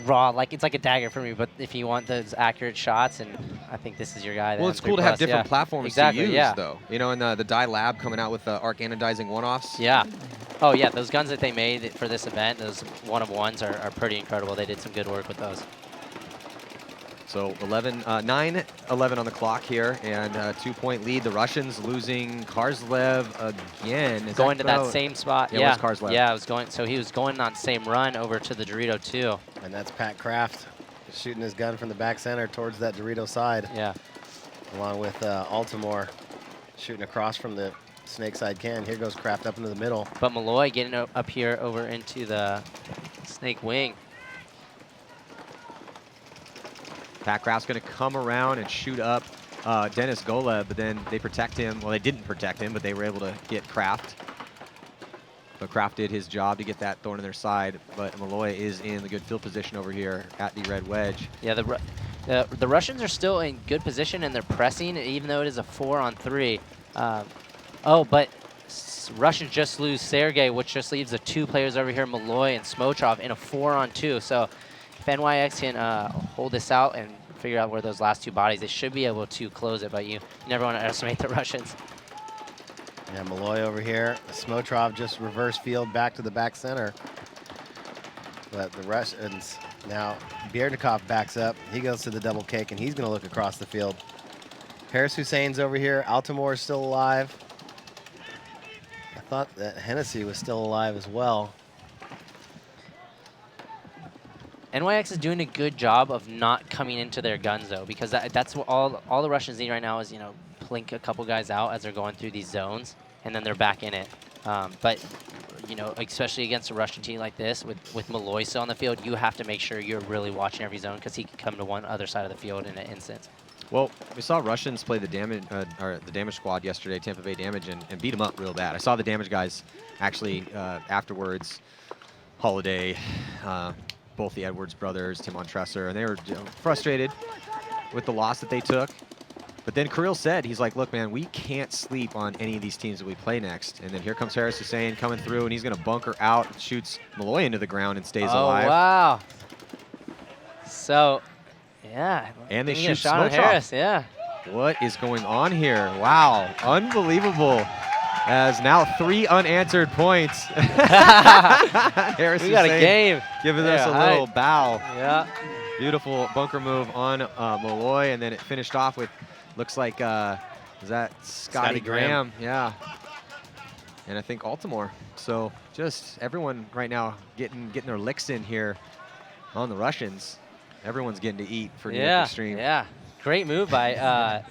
raw, like it's like a dagger for me, but if you want those accurate shots, and I think this is your guy. Well, it's cool to have different platforms to use, though. You know, and the Dye Lab coming out with the arc anodizing one-offs. Yeah. Oh, yeah, those guns that they made for this event, those one-of-ones are pretty incredible. They did some good work with those. So So 9-11 on the clock here, and 2-point lead. The Russians losing Karslev again. Going to that same spot. Yeah, it was Karslev. Yeah, it was going. So he was going on the same run over to the Dorito too. And that's Pat Kraft shooting his gun from the back center towards that Dorito side. Yeah. Along with Altamore shooting across from the snake side can. Here goes Kraft up into the middle. But Malloy getting up here over into the snake wing. Pat Kraft's going to come around and shoot up Dennis Goleb, but then they protect him. Well, they didn't protect him, but they were able to get Kraft. But Kraft did his job to get that thorn in their side. But Malloy is in the good field position over here at the red wedge. Yeah, the Russians are still in good position and they're pressing, even though it is a 4-on-3. But Russians just lose Sergey, which just leaves the 2 players over here, Malloy and Smotrov, in a 4-on-2. So if NYX can hold this out and figure out where those last 2 bodies, they should be able to close it, but you never want to underestimate the Russians. Yeah, Malloy over here. Smotrov just reverse field back to the back center. But the Russians, now Bierdnikov backs up. He goes to the double kick, and he's going to look across the field. Harris Hussein's over here. Altamore is still alive. I thought that Hennessy was still alive as well. NYX is doing a good job of not coming into their guns, though, because that's what all the Russians need right now is, plink a couple guys out as they're going through these zones, and then they're back in it. But, especially against a Russian team like this, with Malloy still on the field, you have to make sure you're really watching every zone because he can come to one other side of the field in an instant. Well, we saw Russians play the damage squad yesterday, Tampa Bay Damage, and beat them up real bad. I saw the damage guys actually afterwards, Holiday, both the Edwards brothers, Tim Montresor, and they were frustrated with the loss that they took. But then Kirill said, he's like, look, man, we can't sleep on any of these teams that we play next. And then here comes Harris Hussein coming through, and he's going to bunker out, shoots Malloy into the ground, and stays alive. Oh, wow. So, yeah. And they shoot a shot on Harris, yeah. What is going on here? Wow, unbelievable. As now 3 unanswered points. Harris we got a game. Giving us a little bow. Yeah. Beautiful bunker move on Malloy, and then it finished off with, looks like, is that Scotty Graham? Yeah. And I think Altamore. So just everyone right now getting their licks in here on the Russians. Everyone's getting to eat for York Xtreme. Yeah, great move by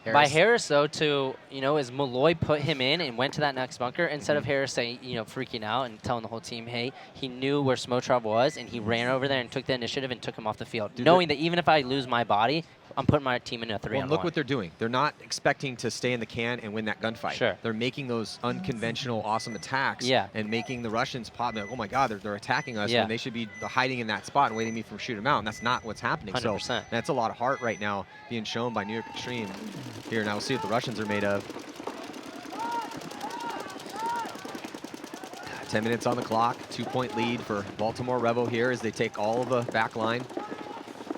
Harris, though, to, as Malloy put him in and went to that next bunker, instead of Harris saying, freaking out and telling the whole team, hey, he knew where Smotrov was, and he ran over there and took the initiative and took him off the field, knowing that even if I lose my body, I'm putting my team in a 3-on-1. Well, look what they're doing. They're not expecting to stay in the can and win that gunfight. Sure. They're making those unconventional, awesome attacks and making the Russians pop. Like, oh, my God, they're attacking us, and they should be hiding in that spot and waiting me for shoot them out, and that's not what's happening. 100%. So that's a lot of heart right now being shown by New York Xtreme here. Now we'll see what the Russians are made of. 10 minutes on the clock, 2-point lead for Baltimore Revo here as they take all of the back line.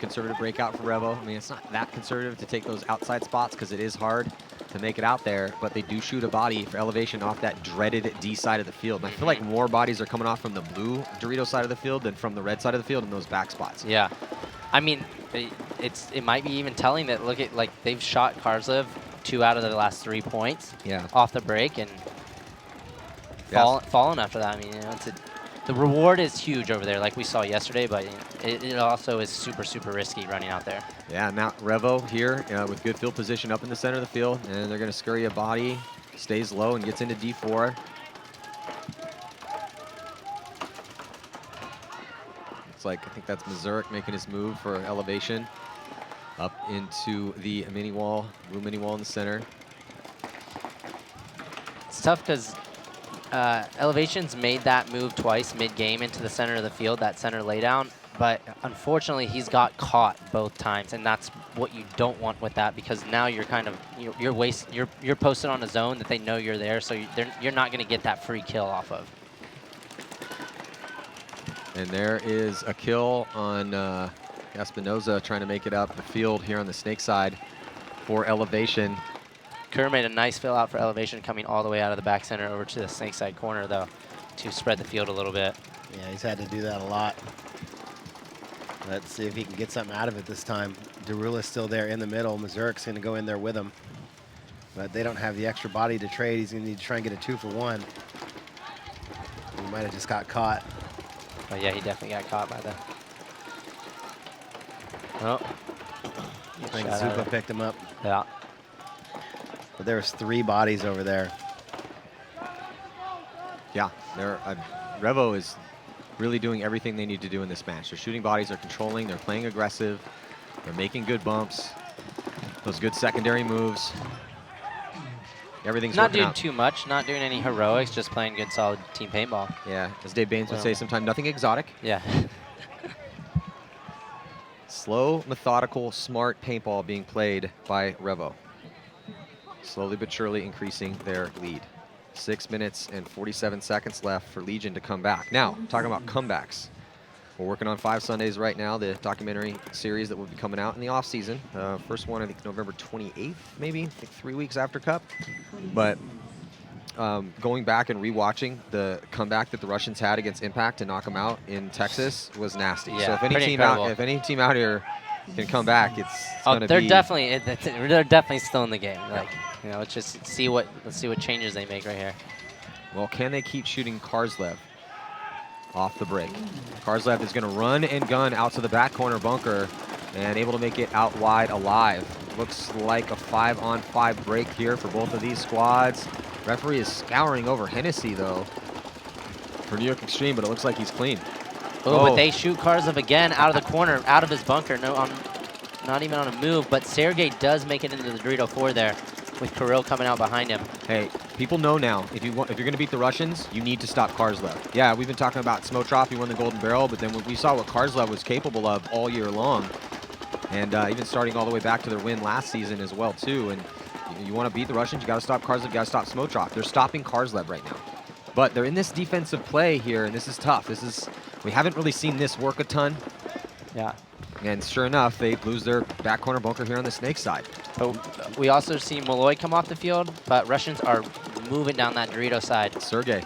Conservative breakout for Revo. I mean, it's not that conservative to take those outside spots because it is hard to make it out there, but they do shoot a body for elevation off that dreaded D side of the field. And I feel like more bodies are coming off from the blue Dorito side of the field than from the red side of the field in those back spots. Yeah. I mean, it might be even telling that, look at, like, they've shot Karslev 2 out of the last 3 points off the break and fallen after that. I mean, the reward is huge over there, like we saw yesterday, but it also is super, super risky running out there. Yeah, now Revo here with good field position up in the center of the field, and they're going to scurry a body, stays low, and gets into D4. It's like, I think that's Mazurek making his move for elevation up into the mini wall, blue mini wall in the center. It's tough because Elevation's made that move twice mid-game into the center of the field, that center laydown, but unfortunately he's got caught both times, and that's what you don't want with that, because now you're kind of you're posted on a zone that they know you're there, so you're not going to get that free kill off of. And there is a kill on Espinoza trying to make it up the field here on the snake side for Elevation. Kerr made a nice fill out for Elevation, coming all the way out of the back center over to the snake side corner, though, to spread the field a little bit. Yeah, he's had to do that a lot. Let's see if he can get something out of it this time. Derula's still there in the middle. Mazurk's going to go in there with him. But they don't have the extra body to trade. He's going to need to try and get a 2-for-1. He might have just got caught. Oh, yeah, he definitely got caught by the... Oh. I think Zupa picked him up. Yeah. But there was 3 bodies over there. Yeah, Revo is really doing everything they need to do in this match. They're shooting bodies, they're controlling, they're playing aggressive, they're making good bumps, those good secondary moves. Everything's not working doing out. too much, not doing any heroics, just playing good, solid team paintball. Yeah, as Dave Baines would say sometimes, nothing exotic. Yeah. Slow, methodical, smart paintball being played by Revo. Slowly but surely increasing their lead. 6 minutes and 47 seconds left for Legion to come back. Now, talking about comebacks. We're working on 5 Sundays right now, the documentary series that will be coming out in the off season. First one, I think November 28th, maybe, I think 3 weeks after Cup. But going back and rewatching the comeback that the Russians had against Impact to knock them out in Texas was nasty. Yeah, so if any team out here can come back, it's going to be. They're definitely still in the game. Like, you know, let's see what changes they make right here. Well, can they keep shooting Karslev off the break? Karslev is going to run and gun out to the back corner bunker and able to make it out wide alive. Looks like a 5-on-5 break here for both of these squads. Referee is scouring over Hennessy though for New York Xtreme, but it looks like he's clean. Oh, but they shoot Karslev again out of the corner, out of his bunker. No, not even on a move, but Sergey does make it into the Dorito 4 there with Kirill coming out behind him. Hey, people know now, if you're going to beat the Russians, you need to stop Karslev. Yeah, we've been talking about Smotrop, he won the Golden Barrel, but then we saw what Karslev was capable of all year long. And even starting all the way back to their win last season as well, too. And you want to beat the Russians, you got to stop Karslev, you got to stop Smotrop. They're stopping Karslev right now. But they're in this defensive play here, and this is tough. We haven't really seen this work a ton. Yeah. And sure enough, they lose their back corner bunker here on the Snake side. But we also see Malloy come off the field, but Russians are moving down that Dorito side. Sergey.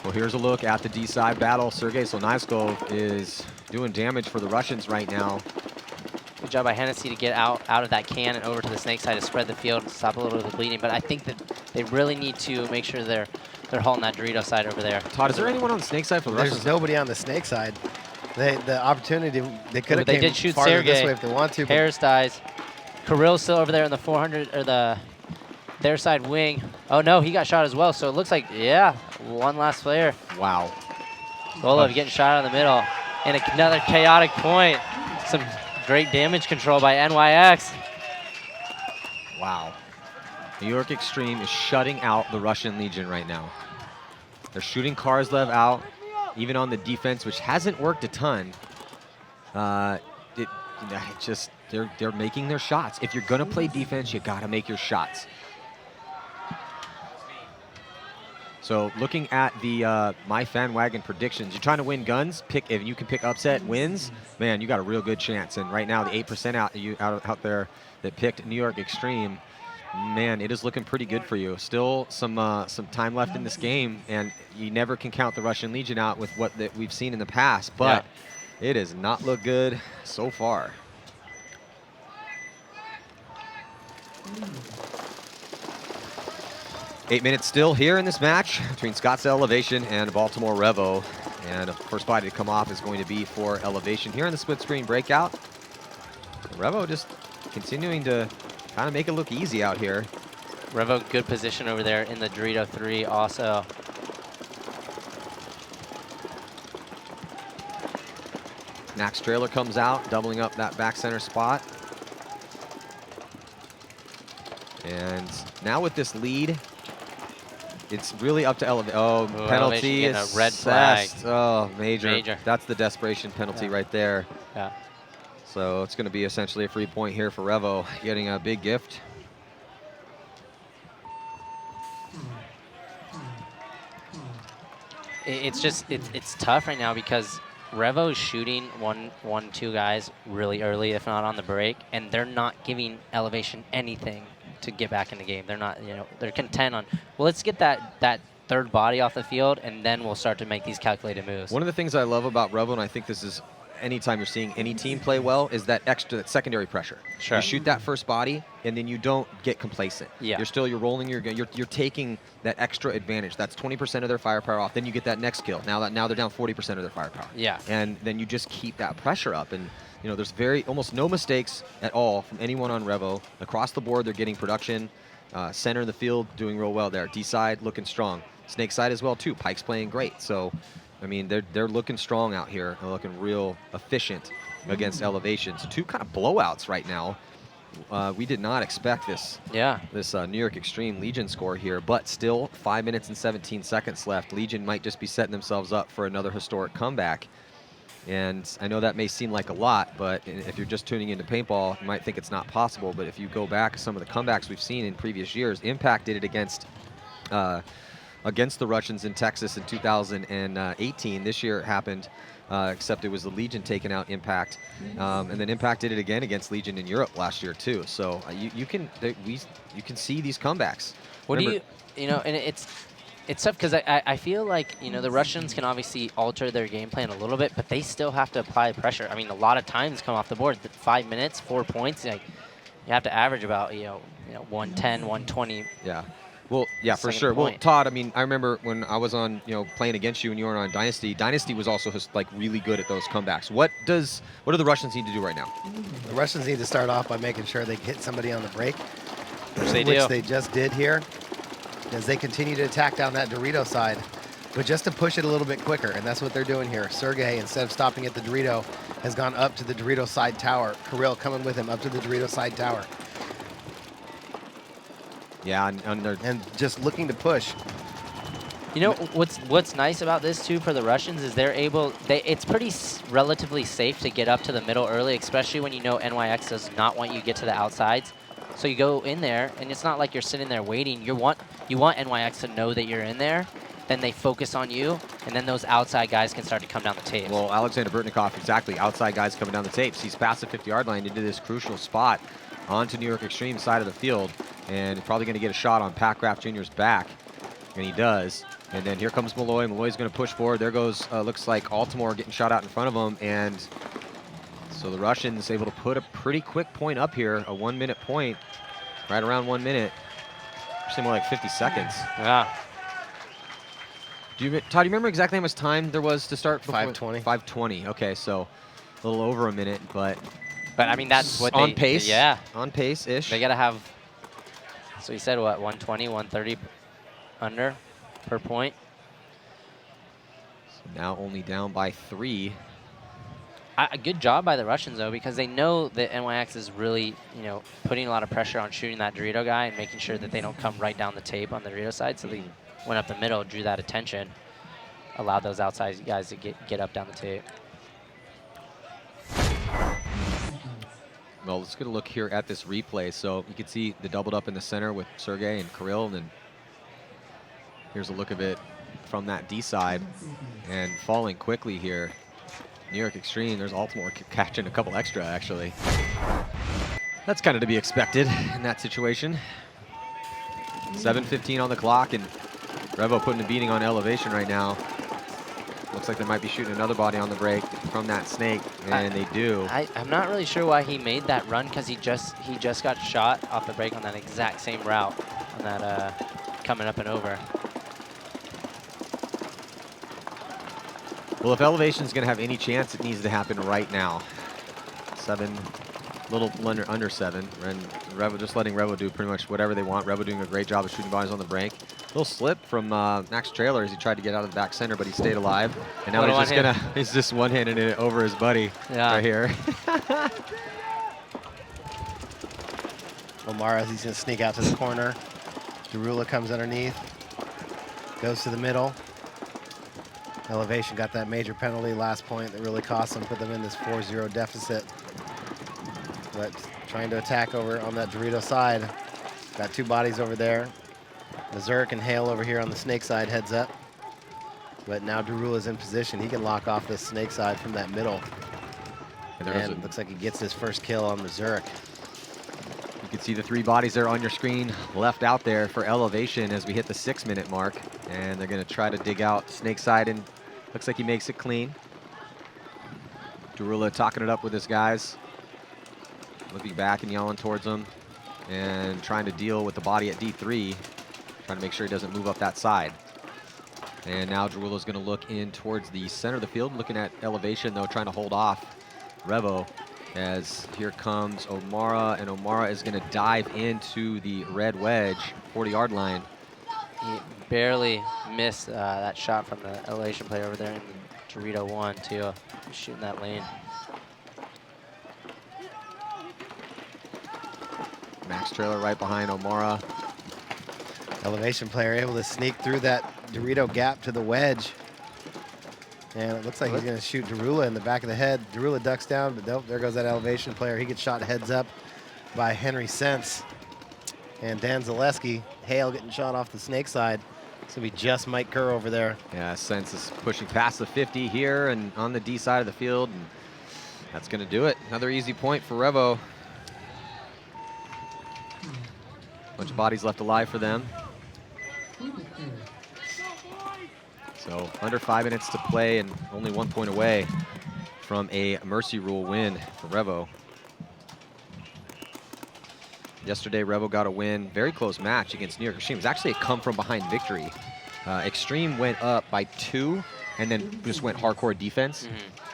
Well, here's a look at the D side battle. Sergey Solnayskov is doing damage for the Russians right now. Good job by Hennessy to get out of that can and over to the Snake side to spread the field and stop a little bit of the bleeding. But I think that they really need to make sure they're hauling that Dorito side over there. Todd, is there anyone on the Snake side for the Russians? There's nobody on the Snake side. The opportunity, they could have They came did shoot farther Sergey. this way if they want to. Harris dies. Kirill's still over there in the 400 or their side wing. Oh no, he got shot as well. So it looks like, yeah, one last player. Wow. Golov getting shot out of the middle. And another chaotic point. Some great damage control by NYX. Wow. New York Xtreme is shutting out the Russian Legion right now. They're shooting Karslev out, even on the defense, which hasn't worked a ton. They're making their shots. If you're gonna play defense, you gotta make your shots. So looking at the My Fan Wagon predictions, you're trying to win guns. If you can pick upset wins, man, you got a real good chance. And right now, the 8% out there that picked New York Xtreme, man, it is looking pretty good for you. Still some time left in this game, and you never can count the Russian Legion out with what that we've seen in the past. But it does not look good so far. Eight minutes still here in this match between Scottsdale Elevation and Baltimore Revo. And the first body to come off is going to be for Elevation here in the split screen breakout. Revo just continuing to kind of make it look easy out here. Revo, good position over there in the Dorito 3 also. Max Trailer comes out, doubling up that back center spot. And now with this lead, it's really up to Elevation. Oh, penalty is a red flag. Oh, major. Major. That's the desperation penalty right there. Yeah. So it's going to be essentially a free point here for Revo, getting a big gift. It's tough right now because Revo is shooting one, two guys really early, if not on the break, and they're not giving Elevation anything to get back in the game. They're not, they're content on, well, let's get that third body off the field, and then we'll start to make these calculated moves. One of the things I love about Revo, and I think this is anytime you're seeing any team play well, is that that secondary pressure. Sure. You shoot that first body, and then you don't get complacent. Yeah. You're rolling, you're taking that extra advantage. That's 20% of their firepower off. Then you get that next kill. Now they're down 40% of their firepower. Yeah. And then you just keep that pressure up. And there's almost no mistakes at all from anyone on Revo. Across the board, they're getting production. Center of the field doing real well there. D side looking strong. Snake side as well too. Pike's playing great. So, I mean, they're looking strong out here. They're looking real efficient against Elevation. So 2 kind of blowouts right now. We did not expect this. Yeah. This New York Xtreme Legion score here, but still 5 minutes and 17 seconds left. Legion might just be setting themselves up for another historic comeback. And I know that may seem like a lot, but if you're just tuning into paintball, you might think it's not possible. But if you go back to some of the comebacks we've seen in previous years, Impact did it against the Russians in Texas in 2018. This year it happened, except it was the Legion taking out Impact. And then Impact did it again against Legion in Europe last year too. So you can see these comebacks. What do you know, and it's tough because I feel like, the Russians can obviously alter their game plan a little bit, but they still have to apply pressure. I mean, a lot of times come off the board. 5 minutes, 4 points, like you have to average about, 110, 120. Yeah. Well, yeah, for sure. Point. Well, Todd, I mean, I remember when I was on, playing against you and you were on Dynasty. Dynasty was also like really good at those comebacks. What do the Russians need to do right now? The Russians need to start off by making sure they hit somebody on the break, which they just did here, as they continue to attack down that Dorito side, but just to push it a little bit quicker, and that's what they're doing here. Sergey, instead of stopping at the Dorito, has gone up to the Dorito side tower. Kirill coming with him up to the Dorito side tower. Yeah, and just looking to push. What's nice about this too for the Russians is it's pretty relatively safe to get up to the middle early, especially when NYX does not want you to get to the outsides. So you go in there, and it's not like you're sitting there waiting. You want NYX to know that you're in there. Then they focus on you, and then those outside guys can start to come down the tapes. Well, Alexander Burtnikov, exactly. Outside guys coming down the tapes. He's past the 50-yard line into this crucial spot onto New York Xtreme side of the field, and probably going to get a shot on Pat Graff Jr.'s back, and he does. And then here comes Malloy. Malloy's going to push forward. There goes, looks like Altimore getting shot out in front of him, and so the Russians able to put a pretty quick point up here, a 1 minute point, right around 1 minute. Actually more like 50 seconds. Yeah. Todd, do you remember exactly how much time there was to start? 5:20. 5:20. Okay, so a little over a minute, but I mean, that's what on pace. Yeah. On pace-ish. They got to have, so you said what, 120, 130 under per point? So now only down by 3. A good job by the Russians, though, because they know that NYX is really, putting a lot of pressure on shooting that Dorito guy and making sure that they don't come right down the tape on the Dorito side. So they went up the middle, drew that attention, allowed those outside guys to get up down the tape. Well, let's get a look here at this replay. So you can see the doubled up in the center with Sergey and Kirill, and then here's a look of it from that D side, and falling quickly here. New York Xtreme, there's Altimore catching a couple extra, actually. That's kind of to be expected in that situation. 7:15 on the clock, and Revo putting a beating on Elevation right now. Looks like they might be shooting another body on the break from that snake, and they do. I'm not really sure why he made that run, because he just got shot off the break on that exact same route, on that coming up and over. Well, if Elevation's going to have any chance, it needs to happen right now. 7, little under 7, and Revo just letting Revo do pretty much whatever they want. Revo doing a great job of shooting bodies on the break. Little slip from Max Trailer as he tried to get out of the back center, but he stayed alive. And now he's just one-handing it over his buddy right here. Omar, he's going to sneak out to the corner. Darula comes underneath, goes to the middle. Elevation got that major penalty last point that really cost them, put them in this 4-0 deficit. But trying to attack over on that Dorito side. Got 2 bodies over there. Mazurk and Hale over here on the snake side heads up. But now Darula's in position. He can lock off this snake side from that middle. And looks like he gets his first kill on Mazurk. You can see the 3 bodies there on your screen left out there for Elevation as we hit the 6-minute mark. And they're going to try to dig out snake side, and looks like he makes it clean. Derula talking it up with his guys. Looking back and yelling towards them. And trying to deal with the body at D3. Trying to make sure he doesn't move up that side. And now Derula's going to look in towards the center of the field. Looking at elevation, though, trying to hold off Revo. As here comes O'Mara, and O'Mara is going to dive into the red wedge, 40-yard line. He barely missed that shot from the elevation player over there in the Dorito 1, too. Shooting that lane. Max Trailer right behind O'Mara. Elevation player able to sneak through that Dorito gap to the wedge. And it looks like he's going to shoot Derula in the back of the head. Derula ducks down, but nope, there goes that elevation player. He gets shot heads up by Henry Sense. And Dan Zaleski, Hale getting shot off the snake side. It's going to be just Mike Kerr over there. Yeah, Sense is pushing past the 50 here and on the D side of the field. And that's going to do it. Another easy point for Revo. Bunch of bodies left alive for them. So under 5 minutes to play and only 1 point away from a Mercy Rule win for Revo. Yesterday, Revo got a win, very close match against New York Xtreme. It was actually a come-from-behind victory. Xtreme went up by 2 and then just went hardcore defense,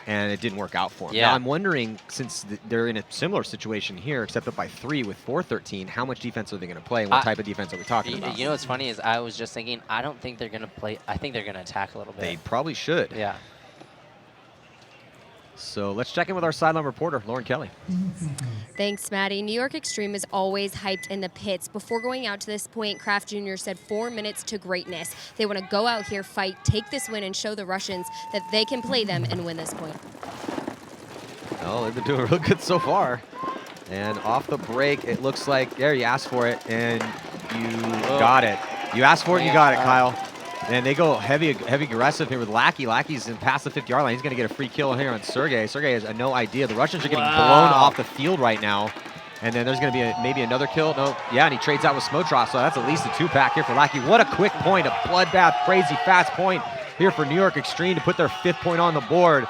and it didn't work out for them. Yeah. Now, I'm wondering, since they're in a similar situation here, except up by 3 with 4:13, how much defense are they going to play, and what type of defense are we talking about? You know what's funny is I was just thinking, I don't think they're going to play. I think they're going to attack a little bit. They probably should. Yeah. So let's check in with our sideline reporter, Lauren Kelly. Thanks, Maddie. New York Xtreme is always hyped in the pits. Before going out to this point, Kraft Jr. said 4 minutes to greatness. They want to go out here, fight, take this win, and show the Russians that they can play them and win this point. Oh, they've been doing real good so far. And off the break, it looks like, there, you asked for it, and you got it. You asked for it, and you got it, Kyle. And they go heavy aggressive here with Lackey. Lackey's in past the 50-yard line. He's going to get a free kill here on Sergey. Sergey has no idea. The Russians are getting blown off the field right now. And then there's going to be maybe another kill. No, yeah, and he trades out with Smotrov, so that's at least a 2-pack here for Lackey. What a quick point, a bloodbath, crazy fast point here for New York Xtreme to put their 5th point on the board.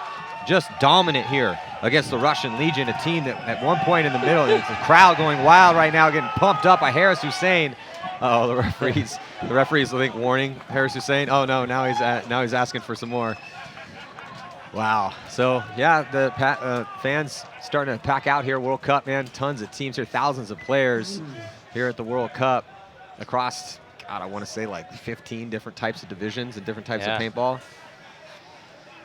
Just dominant here against the Russian Legion, a team that at one point in the middle, there's a crowd going wild right now, getting pumped up by Harris Hussein. Oh, the referees, I think, warning Harris Hussein. Oh no, now he's asking for some more. Wow. So yeah, the fans starting to pack out here. World Cup, man, tons of teams here, thousands of players here at the World Cup across, God, I want to say like 15 different types of divisions and different types of paintball.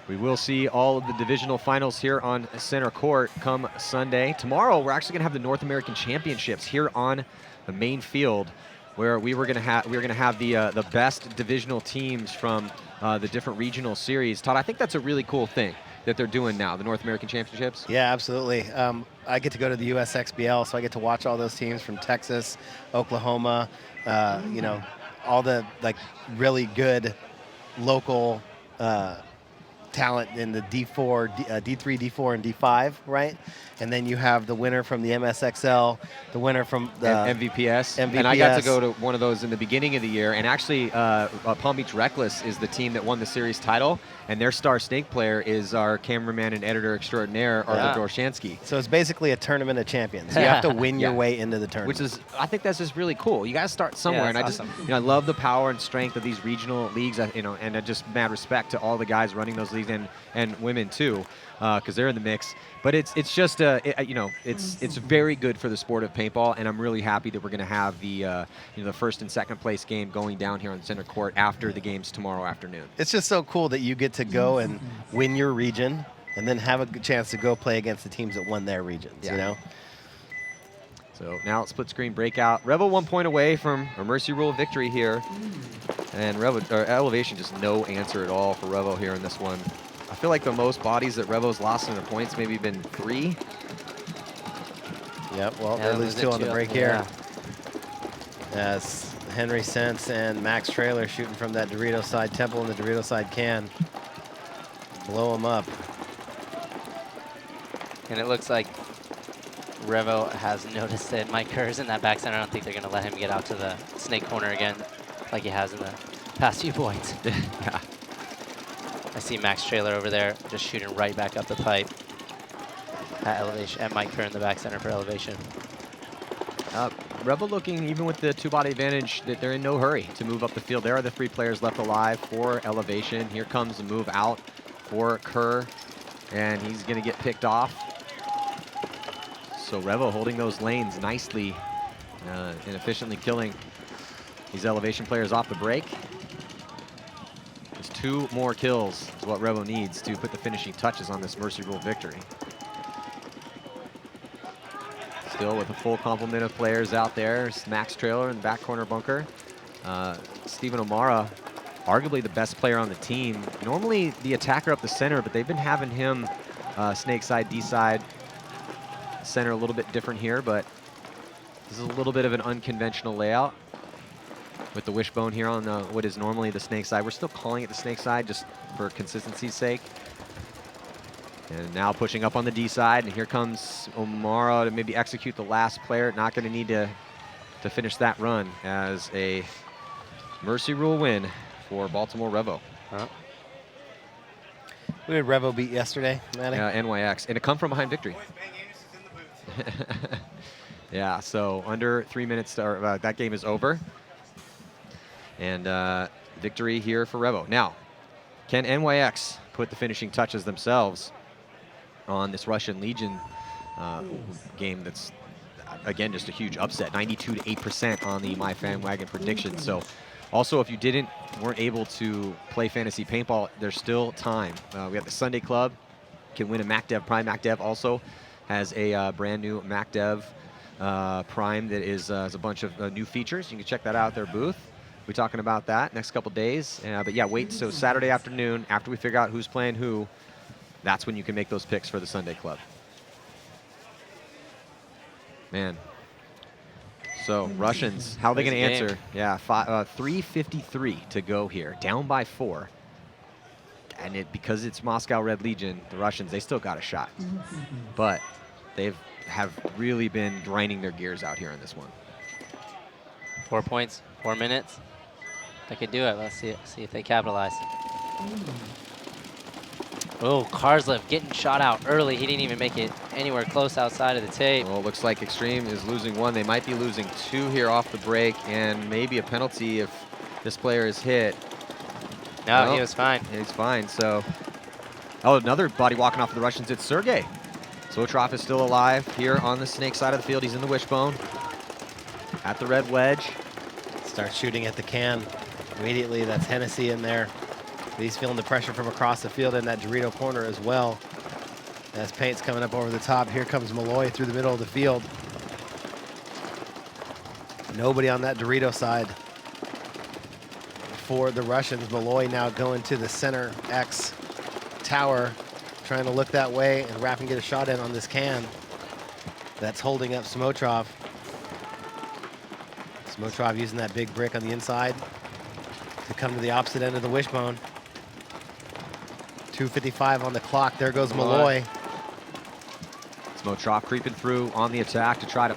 We will see all of the divisional finals here on center court come Sunday. Tomorrow, we're actually going to have the North American Championships here on the main field, where we were going to have the best divisional teams from the different regional series. Todd, I think that's a really cool thing that they're doing now, the North American Championships. Yeah, absolutely. I get to go to the USXBL, so I get to watch all those teams from Texas, Oklahoma, you know, all the like really good local talent in the D4, D3, D4, and D5, right? And then you have the winner from the MSXL, the winner from the MVPS. And I got to go to one of those in the beginning of the year. And actually, Palm Beach Reckless is the team that won the series title. And their star snake player is our cameraman and editor extraordinaire, Arthur Dorshansky. So it's basically a tournament of champions. You have to win your way into the tournament. Which is, I think that's just really cool. You got to start somewhere. And awesome. I love the power and strength of these regional leagues, you know, and just mad respect to all the guys running those leagues and women too, because they're in the mix. But it's just you know, it's very good for the sport of paintball, and I'm really happy that we're going to have the you know, the first and second place game going down here on center court after the games tomorrow afternoon. It's just so cool that you get to go and win your region, and then have a good chance to go play against the teams that won their regions. You know. So now it's split screen breakout. Revo 1 point away from a Mercy Rule victory here, and Elevation just no answer at all for Revo here in this one. I feel like the most bodies that Revo's lost in the points maybe been 3. Yep, well, they lose 2 on the break here. As Henry Sense and Max Trailer shooting from that Dorito side temple, and the Dorito side can blow them up. And it looks like Revo has noticed that Mike Kerr's in that back center. I don't think they're going to let him get out to the snake corner again like he has in the past few points. Yeah. I see Max Trailer over there just shooting right back up the pipe at elevation, and Mike Kerr in the back center for elevation. Revo looking, even with the two-body advantage, that they're in no hurry to move up the field. There are the 3 players left alive for elevation. Here comes the move out for Kerr, and he's going to get picked off. So Revo holding those lanes nicely and efficiently killing these elevation players off the break. Just 2 more kills is what Revo needs to put the finishing touches on this Mercy Rule victory. Still with a full complement of players out there. Max Trailer in the back corner bunker. Steven O'Mara, arguably the best player on the team. Normally the attacker up the center, but they've been having him snake side, D side, center a little bit different here, but this is a little bit of an unconventional layout with the wishbone here on what is normally the snake side. We're still calling it the snake side just for consistency's sake. And now pushing up on the D side, and here comes O'Mara to maybe execute the last player. Not going to need to finish that run as a Mercy Rule win for Baltimore Revo. Who did Revo beat yesterday, Matty? NYX, and a come from behind victory. Yeah, so under 3 minutes, that game is over. And victory here for Revo. Now, can NYX put the finishing touches themselves on this Russian Legion game that's, again, just a huge upset, 92 to 8% on the MyFanWagon prediction. So also, if you weren't able to play Fantasy Paintball, there's still time. We have the Sunday Club, can win a MacDev Prime. MacDev also has a brand new MacDev Prime that is a bunch of new features. You can check that out at their booth. We'll be talking about that next couple days. But yeah, wait, so Saturday afternoon, after we figure out who's playing who, that's when you can make those picks for the Sunday Club. Man. So Russians, how are they going to answer? Yeah, 3:53 to go here, down by 4. And because it's Moscow Red Legion, the Russians, they still got a shot. But have really been grinding their gears out here in this one. 4 points, 4 minutes. They could do it. Let's see if they capitalize. Oh, Karslev getting shot out early. He didn't even make it anywhere close outside of the tape. Well, it looks like Xtreme is losing 1. They might be losing 2 here off the break, and maybe a penalty if this player is hit. No, he was fine. He's fine, so. Oh, another body walking off of the Russians. It's Sergey. Sotrov is still alive here on the snake side of the field. He's in the wishbone at the red wedge. Starts shooting at the can. Immediately, that's Hennessy in there. He's feeling the pressure from across the field in that Dorito corner as well. As Paint's coming up over the top, here comes Malloy through the middle of the field. Nobody on that Dorito side for the Russians. Malloy now going to the center X tower, trying to look that way and wrap and get a shot in on this can. That's holding up Smotrov. Smotrov using that big brick on the inside to come to the opposite end of the wishbone. 2:55 on the clock. There goes Malloy. Smotrov creeping through on the attack to try to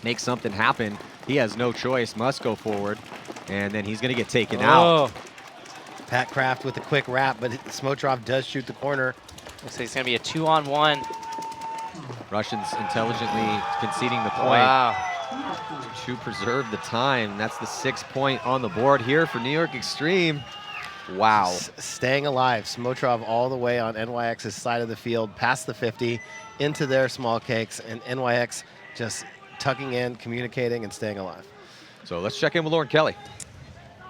make something happen. He has no choice, must go forward, and then he's going to get taken out. Pat Kraft with a quick wrap, but Smotrov does shoot the corner. Looks like it's going to be a 2-on-1. Russians intelligently conceding the point. Wow. To preserve the time. That's the 6 point on the board here for New York Xtreme. Wow. Staying alive. Smotrov all the way on NYX's side of the field, past the 50, into their small cakes, and NYX just tucking in, communicating, and staying alive. So let's check in with Lauren Kelly.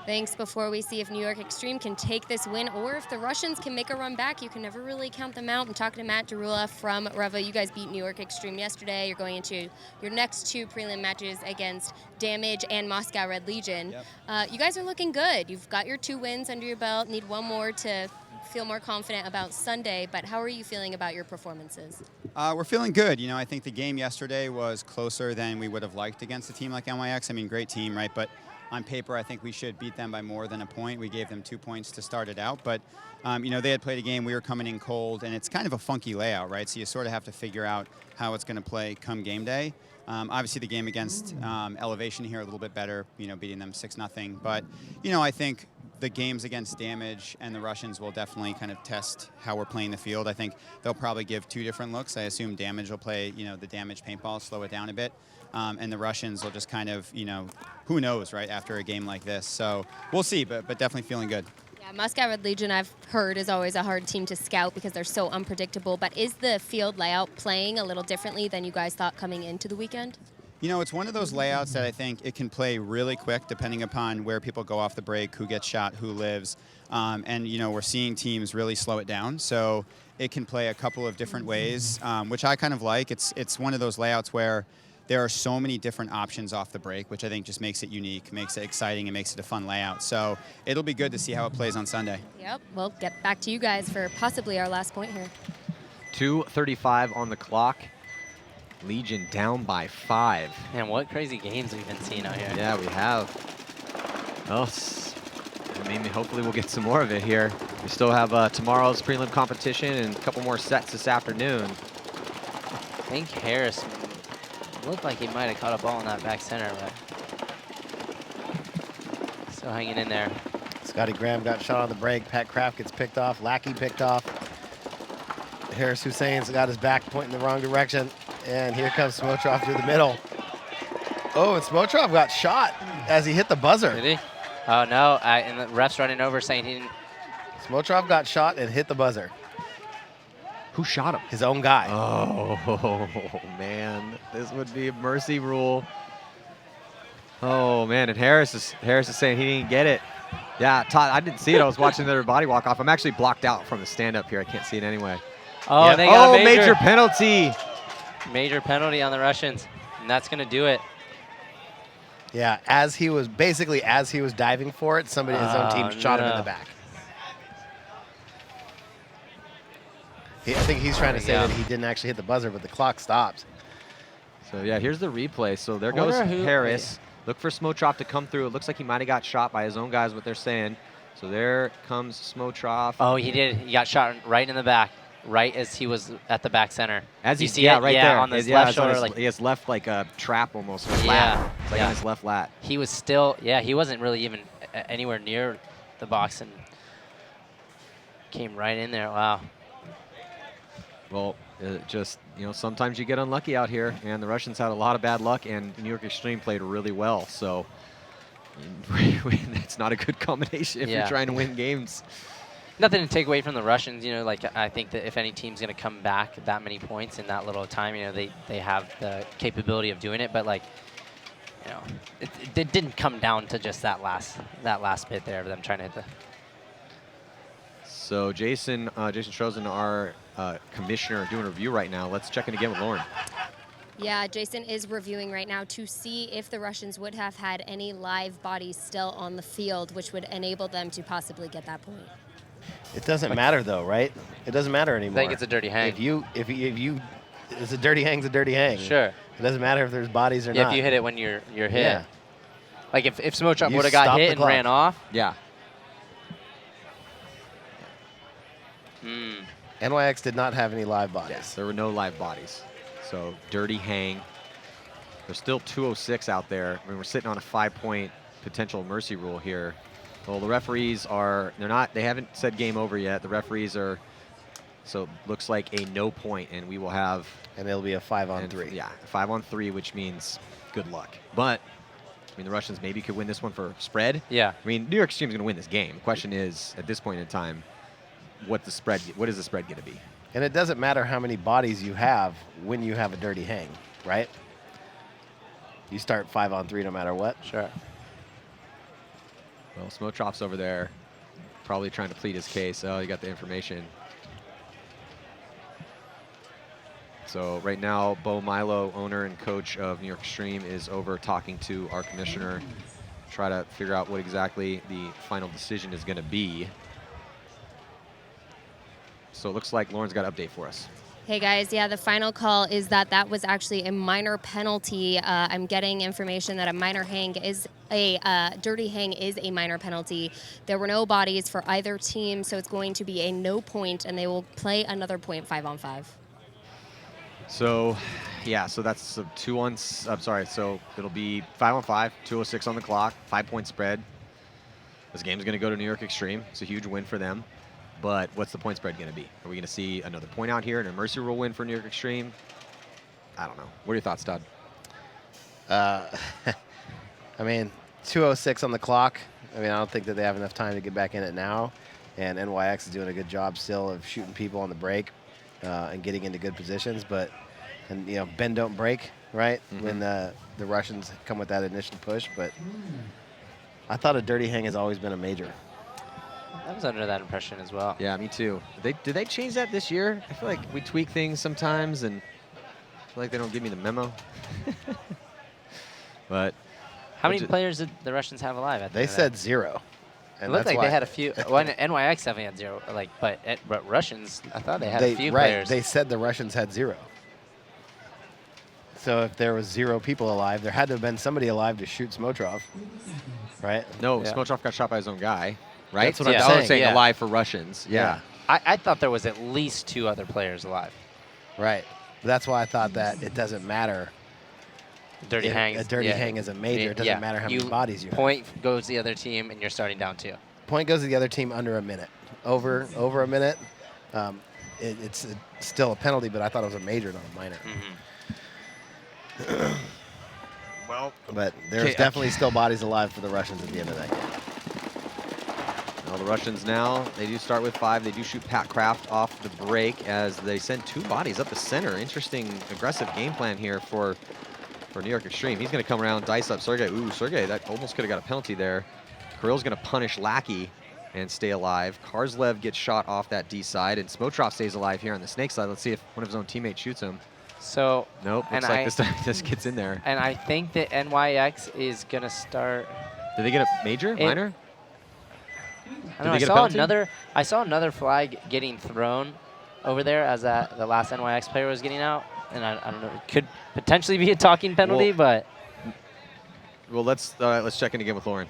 Thanks. Before we see if New York Xtreme can take this win or if the Russians can make a run back, you can never really count them out. I'm talking to Matt Darula from Revo. You guys beat New York Xtreme yesterday. You're going into your next 2 prelim matches against Damage and Moscow Red Legion. Yep. You guys are looking good. You've got your 2 wins under your belt. Need 1 more to feel more confident about Sunday, but how are you feeling about your performances? We're feeling good. You know, I think the game yesterday was closer than we would have liked against a team like NYX. I mean, great team, right? But on paper, I think we should beat them by more than a point. We gave them 2 points to start it out, but you know, they had played a game. We were coming in cold, and it's kind of a funky layout, right? So you sort of have to figure out how it's going to play come game day. Obviously, the game against Elevation here a little bit better, you know, beating them 6-0. But you know, I think the games against Damage and the Russians will definitely kind of test how we're playing the field. I think they'll probably give 2 different looks. I assume Damage will play, the Damage paintball, slow it down a bit. And the Russians will just kind of, who knows, right, after a game like this. So we'll see, but definitely feeling good. Yeah, Muscat Red Legion, I've heard, is always a hard team to scout because they're so unpredictable. But is the field layout playing a little differently than you guys thought coming into the weekend? It's one of those layouts that I think it can play really quick depending upon where people go off the break, who gets shot, who lives. And we're seeing teams really slow it down. So it can play a couple of different ways, which I kind of like. It's one of those layouts where there are so many different options off the break, which I think just makes it unique, makes it exciting, and makes it a fun layout. So it'll be good to see how it plays on Sunday. Yep. We'll get back to you guys for possibly our last point here. 2:35 on the clock. Legion down by 5. Man, what crazy games we've been seeing out here. Yeah, we have. Well, hopefully we'll get some more of it here. We still have tomorrow's prelim competition and a couple more sets this afternoon. I think Harris looked like he might have caught a ball in that back center, but still hanging in there. Scotty Graham got shot on the break. Pat Kraft gets picked off. Lackey picked off. Harris Hussein's got his back pointing in the wrong direction. And here comes Smotrov through the middle. Oh, and Smotrov got shot as he hit the buzzer. Did he? Oh, no. And the ref's running over saying he didn't. Smotrov got shot and hit the buzzer. Who shot him? His own guy. Oh, man. This would be a mercy rule. Oh, man. And Harris is saying he didn't get it. Yeah, Todd, I didn't see it. I was watching their body walk off. I'm actually blocked out from the stand-up here. I can't see it anyway. Oh, yeah. they got a major penalty. Major penalty on the Russians, and that's going to do it. Yeah, as he was diving for it, somebody in his own team shot him in the back. I think he's trying to say that he didn't actually hit the buzzer, but the clock stops. So, yeah, here's the replay. So there goes Harris. Look for Smotrov to come through. It looks like he might have got shot by his own guys, what they're saying. So there comes Smotrov. Oh, he did. He got shot right in the back. Right as he was at the back center. As you see it? Right there. On his left shoulder. He has left like a trap almost. Yeah. It's like on his left lat. He was still, he wasn't really even anywhere near the box and came right in there. Wow. Well, just, sometimes you get unlucky out here, and the Russians had a lot of bad luck, and New York Xtreme played really well. So it's not a good combination if you're trying to win games. Nothing to take away from the Russians, I think that if any team's going to come back that many points in that little time, they have the capability of doing it. But it didn't come down to just that last bit there of them trying to hit the. So Jason Strozen, our commissioner, doing a review right now. Let's check in again with Lauren. Yeah, Jason is reviewing right now to see if the Russians would have had any live bodies still on the field, which would enable them to possibly get that point. It doesn't matter though, right? It doesn't matter anymore. I think it's a dirty hang. If you, it's a dirty hang's a dirty hang. Sure. It doesn't matter if there's bodies or not. Yeah, if you hit it when you're hit. Yeah. Like if Smotrov would have got hit and ran off. Yeah. NYX did not have any live bodies. Yes, there were no live bodies. So dirty hang. There's still 206 out there. I mean, we're sitting on a 5-point potential mercy rule here. Well, the referees they haven't said game over yet. The referees are, so looks like a no point, and we will have. And it'll be a 5-on-3. Yeah, 5-on-3, which means good luck. But, I mean, the Russians maybe could win this one for spread. Yeah. I mean, New York Xtreme's going to win this game. The question is, at this point in time, what is the spread going to be? And it doesn't matter how many bodies you have when you have a dirty hang, right? You start 5-on-3 no matter what. Sure. Well, Smotrov's over there, probably trying to plead his case. Oh, you got the information. So right now, Bo Milo, owner and coach of New York Xtreme, is over talking to our commissioner, try to figure out what exactly the final decision is going to be. So it looks like Lauren's got an update for us. Hey guys, yeah, the final call is that was actually a minor penalty. I'm getting information that a minor hang is dirty hang is a minor penalty. There were no bodies for either team, so it's going to be a no point, and they will play another point 5-on-5. So, yeah, so that's I'm sorry, so it'll be 5-on-5, 2:06 on the clock, 5-point spread. This game's going to go to New York Xtreme. It's a huge win for them. But what's the point spread going to be? Are we going to see another point out here and a mercy rule win for New York Xtreme? I don't know. What are your thoughts, Todd? I mean, 2:06 on the clock. I mean, I don't think that they have enough time to get back in it now. And NYX is doing a good job still of shooting people on the break and getting into good positions. But, and you know, bend don't break, right? When the Russians come with that initial push. But I thought a dirty hang has always been a major. I was under that impression as well. Yeah, me too. Did they change that this year? I feel like we tweak things sometimes, and I feel like they don't give me the memo. But how many players did the Russians have alive at the They end of said that? 0. It looked like they had a few. Well, NYX definitely had 0. Like, but Russians, I thought they had a few players. They said the Russians had 0. So if there was 0 people alive, there had to have been somebody alive to shoot Smotrov, right? No, Smotrov got shot by his own guy, right? That's what I'm saying. Yeah. Alive for Russians. Yeah. I thought there was at least 2 other players alive. Right. That's why I thought that it doesn't matter. Dirty hang. A dirty hang is a major. It doesn't matter how many bodies you have. Point goes to the other team, and you're starting down 2. Point goes to the other team under a minute. Over a minute, it's still a penalty, but I thought it was a major, not a minor. Well, but there's definitely still bodies alive for the Russians at the end of that game. Well, the Russians now, they do start with 5. They do shoot Pat Kraft off the break as they send 2 bodies up the center. Interesting, aggressive game plan here for New York Xtreme. He's going to come around, dice up Sergey. Ooh, Sergey, that almost could have got a penalty there. Kirill's going to punish Lackey and stay alive. Karslev gets shot off that D side, and Smotrov stays alive here on the Snake side. Let's see if one of his own teammates shoots him. So nope, looks like this time just gets in there. And I think that NYX is going to start. Did they get a major, minor? I don't know, I saw another flag getting thrown over there as the last NYX player was getting out. And I don't know, it could potentially be a talking penalty, but. Well, let's check in again with Lauren.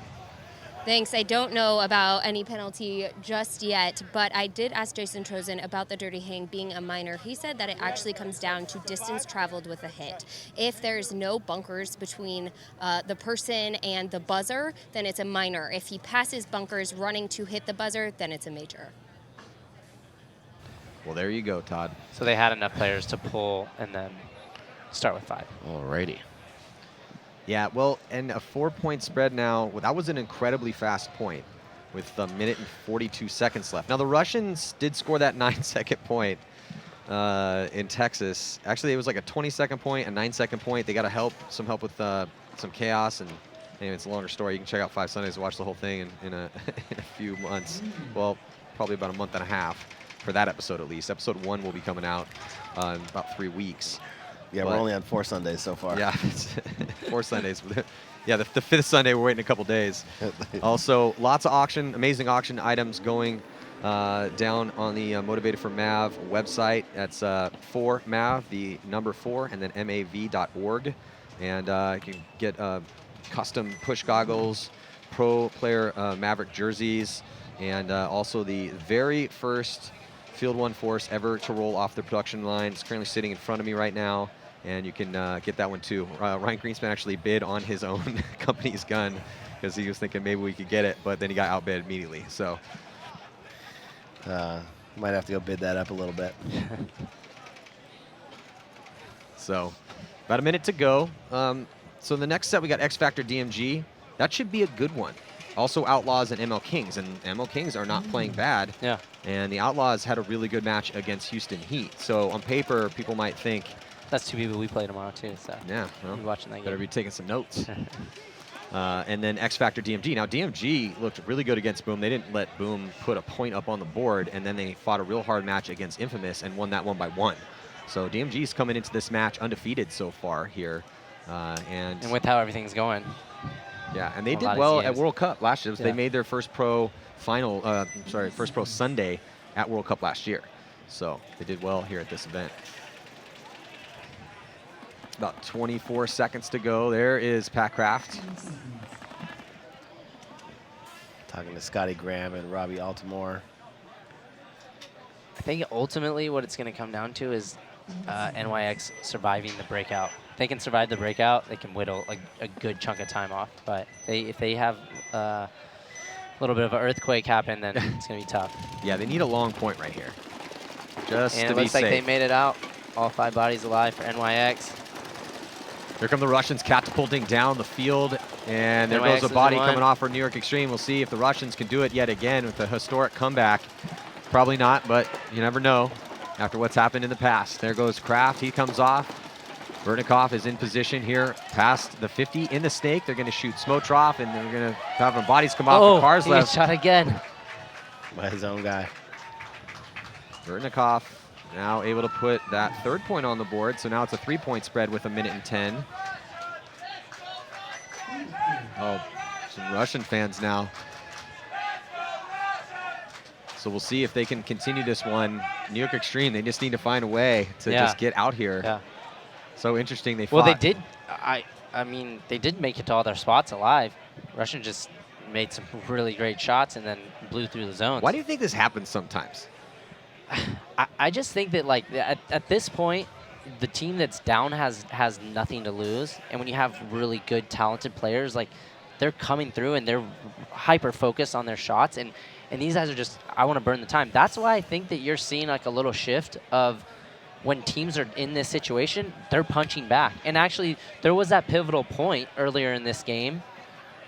Thanks. I don't know about any penalty just yet, but I did ask Jason Trozen about the dirty hang being a minor. He said that it actually comes down to distance traveled with a hit. If there's no bunkers between the person and the buzzer, then it's a minor. If he passes bunkers running to hit the buzzer, then it's a major. Well, there you go, Todd. So they had enough players to pull and then start with 5. Alrighty. Yeah, well, and a 4-point spread now. Well, that was an incredibly fast point with a minute and 42 seconds left. Now, the Russians did score that 9-second point in Texas. Actually, it was like a 20-second point, a 9-second point. They got some help with some chaos. And anyway, it's a longer story. You can check out 5 Sundays to watch the whole thing in a few months. Well, probably about a month and a half for that episode at least. Episode 1 will be coming out in about 3 weeks. Yeah, we're only on 4 Sundays so far. Yeah, it's 4 Sundays. Yeah, the 5th Sunday, we're waiting a couple days. Also, lots of amazing auction items going down on the Motivated for Mav website. That's 4MAV, the number 4, and then MAV.org. And you can get custom push goggles, pro player Maverick jerseys, and also the very first Field 1 Force ever to roll off the production line. It's currently sitting in front of me right now, and you can get that one too. Ryan Greenspan actually bid on his own company's gun because he was thinking maybe we could get it, but then he got outbid immediately. So might have to go bid that up a little bit. So about a minute to go. So the next set we got X Factor DMG. That should be a good one. Also Outlaws and ML Kings, and ML Kings are not playing bad. Yeah. And the Outlaws had a really good match against Houston Heat. So on paper, people might think that's 2 people we play tomorrow too. So yeah, well, be watching that game. Better be taking some notes. And then X Factor DMG. Now DMG looked really good against Boom. They didn't let Boom put a point up on the board, and then they fought a real hard match against Infamous and won that one by 1. So DMG's coming into this match undefeated so far here, and with how everything's going. Yeah, and they did well at World Cup last year. They made their first pro first pro Sunday at World Cup last year. So they did well here at this event. About 24 seconds to go. There is Pat Kraft. Talking to Scotty Graham and Robbie Altimore. I think ultimately what it's going to come down to is NYX surviving the breakout. If they can survive the breakout, they can whittle a good chunk of time off. But if they have little bit of an earthquake happen, then it's going to be tough. Yeah, they need a long point right here. Just And to it be looks like they safe. made it out. All 5 bodies alive for NYX. Here come the Russians catapulting down the field. And there NYX goes a is body one. coming off for New York Xtreme. We'll see if the Russians can do it yet again with a historic comeback. Probably not, but you never know after what's happened in the past. There goes Kraft. He comes off. Vernikov is in position here past the 50 in the snake. They're going to shoot Smotrov, and they're going to have them bodies come off Oh, for Cars he gets left. shot again. By his own guy. Vernikov now able to put that 3rd point on the board. So now it's a 3-point spread with 1:10. Oh, some Russian fans now. So we'll see if they can continue this one. New York Xtreme, they just need to find a way to just get out here. Yeah. So interesting, they fought. Well, they did. I mean, they did make it to all their spots alive. Russian just made some really great shots and then blew through the zones. Why do you think this happens sometimes? I just think that, like, at this point, the team that's down has nothing to lose. And when you have really good, talented players, like, they're coming through and they're hyper-focused on their shots. And these guys are just, I want to burn the time. That's why I think that you're seeing, like, a little shift of when teams are in this situation, they're punching back. And actually, there was that pivotal point earlier in this game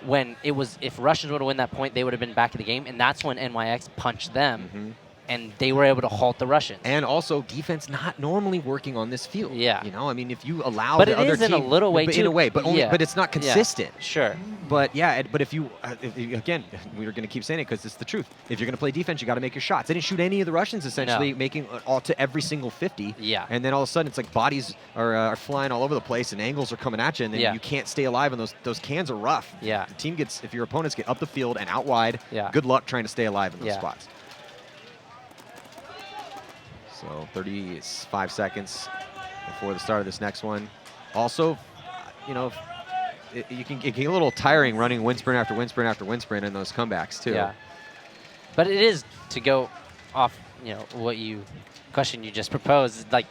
when it was, if Russians would have won that point, they would have been back in the game. And that's when NYX punched them. And they were able to halt the Russians. And also defense not normally working on this field. Yeah. You know, I mean, if you allow but the other team, in a little way, but too. in a way, but only, yeah. but it's not consistent. Yeah. Sure. But yeah, but if you, again, we're going to keep saying it because it's the truth. If you're going to play defense, you got to make your shots. They didn't shoot any of the Russians essentially, making all to every single 50. Yeah. And then all of a sudden, it's like bodies are flying all over the place and angles are coming at you, and then you can't stay alive. And those cans are rough. Yeah. The team gets, if your opponents get up the field and out wide, yeah. good luck trying to stay alive in those spots. So 35 seconds before the start of this next one. Also, you know, it can get a little tiring running wind sprint after wind sprint after wind sprint in those comebacks too. Yeah. But it is, to go off, you know, question you just proposed, like,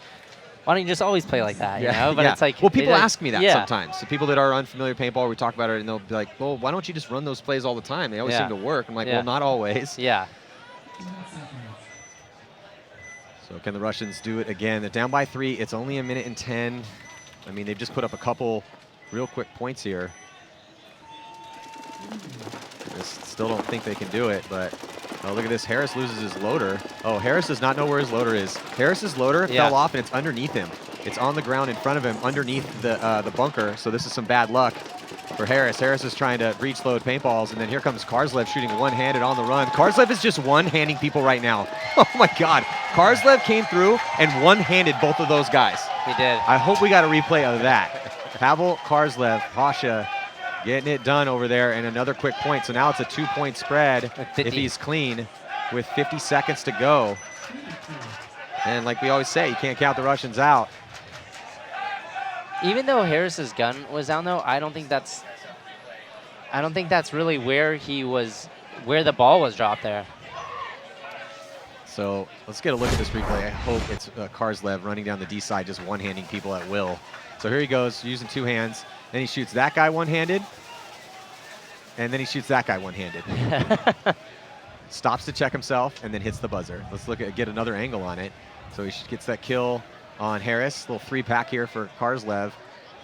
why don't you just always play like that, you know? But it's like, well, people ask me that sometimes. So people that are unfamiliar with paintball, we talk about it and they'll be like, well, why don't you just run those plays all the time? They always seem to work. I'm like, well, not always. Yeah. So can the Russians do it again? They're down by 3. It's only 1:10. I mean, they've just put up a couple real quick points here. Still don't think they can do it, but oh, look at this. Harris loses his loader. Oh, Harris does not know where his loader is. Harris's loader fell off, and it's underneath him. It's on the ground in front of him, underneath the bunker, so this is some bad luck for Harris. Harris is trying to breach load paintballs, and then here comes Karslev shooting one-handed on the run. Karslev is just one-handing people right now. Oh my God. Karslev came through and one-handed both of those guys. He did. I hope we got a replay of that. Pavel Karslev, Pasha, getting it done over there, and another quick point. So now it's a 2-point spread if he's clean with 50 seconds to go. And like we always say, you can't count the Russians out. Even though Harris's gun was down, though, I don't think that's really where the ball was dropped there. So let's get a look at this replay. I hope it's Karslev running down the D side, just one-handing people at will. So here he goes, using 2 hands. Then he shoots that guy one-handed. And then he shoots that guy one-handed. Stops to check himself, and then hits the buzzer. Let's get another angle on it. So he gets that kill on Harris. Little 3-pack here for Karslev.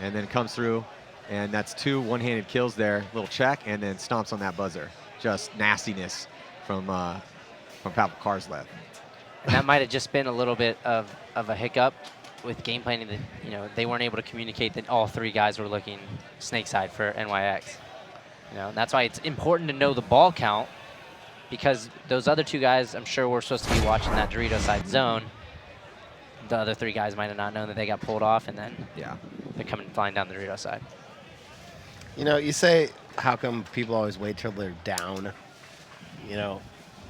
And then comes through, and that's 2 one-handed kills there. Little check, and then stomps on that buzzer. Just nastiness from Pavel Karslev. And that might have just been a little bit of a hiccup with game planning, that, you know, they weren't able to communicate that all 3 guys were looking snake side for NYX. You know, and that's why it's important to know the ball count, because those other 2 guys, I'm sure, were supposed to be watching that Dorito side zone. The other 3 guys might have not known that they got pulled off, and then they're coming flying down the Dorito side. You know, you say, how come people always wait till they're down, you know,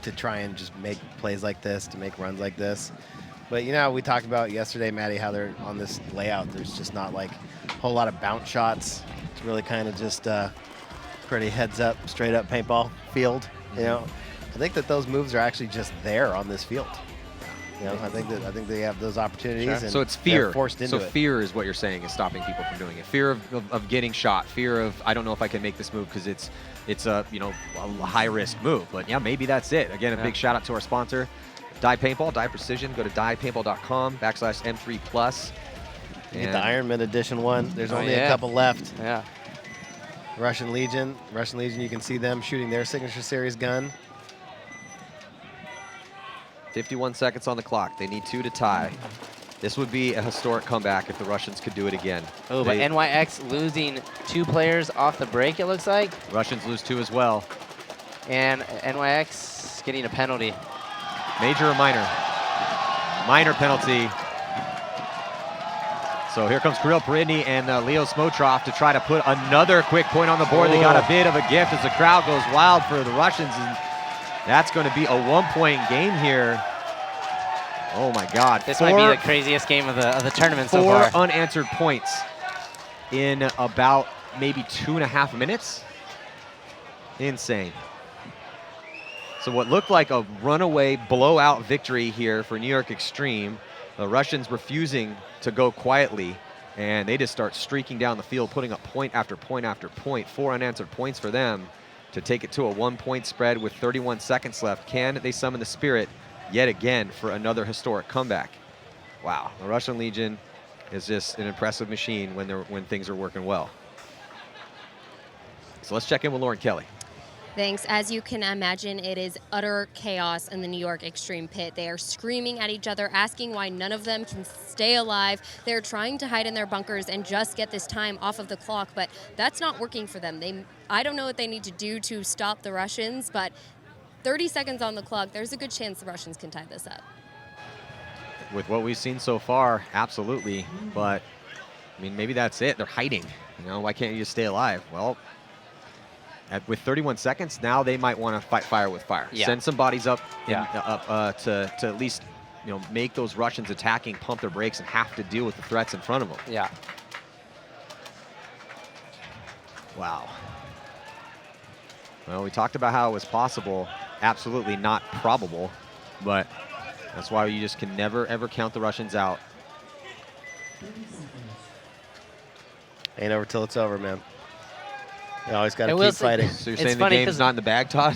to try and just make plays like this, to make runs like this. But, you know, we talked about yesterday, Maddie, how they're on this layout. There's just not, like, a whole lot of bounce shots. It's really kind of just pretty heads-up, straight-up paintball field, you know. I think that those moves are actually just there on this field. You know, I think they have those opportunities. Sure. And So it's they're fear. forced into So it. fear is what you're saying is stopping people from doing it. Fear of getting shot. Fear of I don't know if I can make this move because it's a a high risk move. But yeah, maybe that's it. Again, a big shout out to our sponsor, Dye Paintball, Dye Precision. Go to dyepaintball.com/M3+. Get the Ironman edition one. There's only a couple left. Yeah. Russian Legion, you can see them shooting their signature series gun. 51 seconds on the clock. They need 2 to tie. This would be a historic comeback if the Russians could do it again. Oh, but NYX losing 2 players off the break, it looks like. Russians lose 2 as well. And NYX getting a penalty. Major or minor? Minor penalty. So here comes Kirill Peridny and Leo Smotrov to try to put another quick point on the board. They got a bit of a gift as the crowd goes wild for the Russians. And that's going to be a 1-point game here. Oh my God! This might be the craziest game of the tournament so far. 4 unanswered points in about maybe 2.5 minutes. Insane. So what looked like a runaway blowout victory here for New York Xtreme. The Russians refusing to go quietly, and they just start streaking down the field, putting up point after point after point. 4 unanswered points for them to take it to a 1-point spread with 31 seconds left. Can they summon the spirit yet again for another historic comeback? Wow, the Russian Legion is just an impressive machine when things are working well. So let's check in with Lauren Kelly. Thanks. As you can imagine, it is utter chaos in the New York Xtreme pit. They are screaming at each other, asking why none of them can stay alive. They're trying to hide in their bunkers and just get this time off of the clock, but that's not working for them. I don't know what they need to do to stop the Russians, but 30 seconds on the clock, there's a good chance the Russians can tie this up. With what we've seen so far, absolutely. But, I mean, maybe that's it. They're hiding. You know, why can't you just stay alive? Well, with 31 seconds, now they might want to fight fire with fire. Yeah. Send some bodies up, to at least make those Russians attacking pump their brakes and have to deal with the threats in front of them. Yeah. Wow. Well, we talked about how it was possible. Absolutely not probable, but that's why you just can never ever count the Russians out. Ain't over till it's over, man. You always got to keep fighting. So you're saying the game's not in the bag, Todd?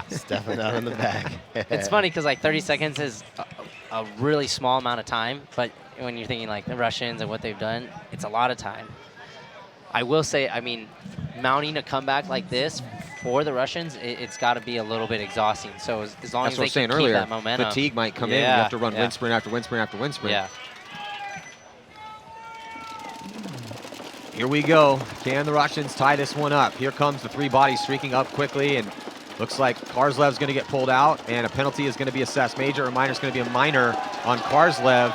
It's definitely not in the bag. It's funny because like 30 seconds is a really small amount of time, but when you're thinking like the Russians and what they've done, it's a lot of time. I will say, I mean, mounting a comeback like this for the Russians, it's got to be a little bit exhausting. So as long as they can keep that momentum. Fatigue might come in. You have to run wind sprint after wind sprint after wind sprint. Yeah. Here we go. Can the Russians tie this one up? Here comes the 3 bodies streaking up quickly, and looks like Karslev's going to get pulled out, and a penalty is going to be assessed. Major or minor is going to be a minor on Karslev,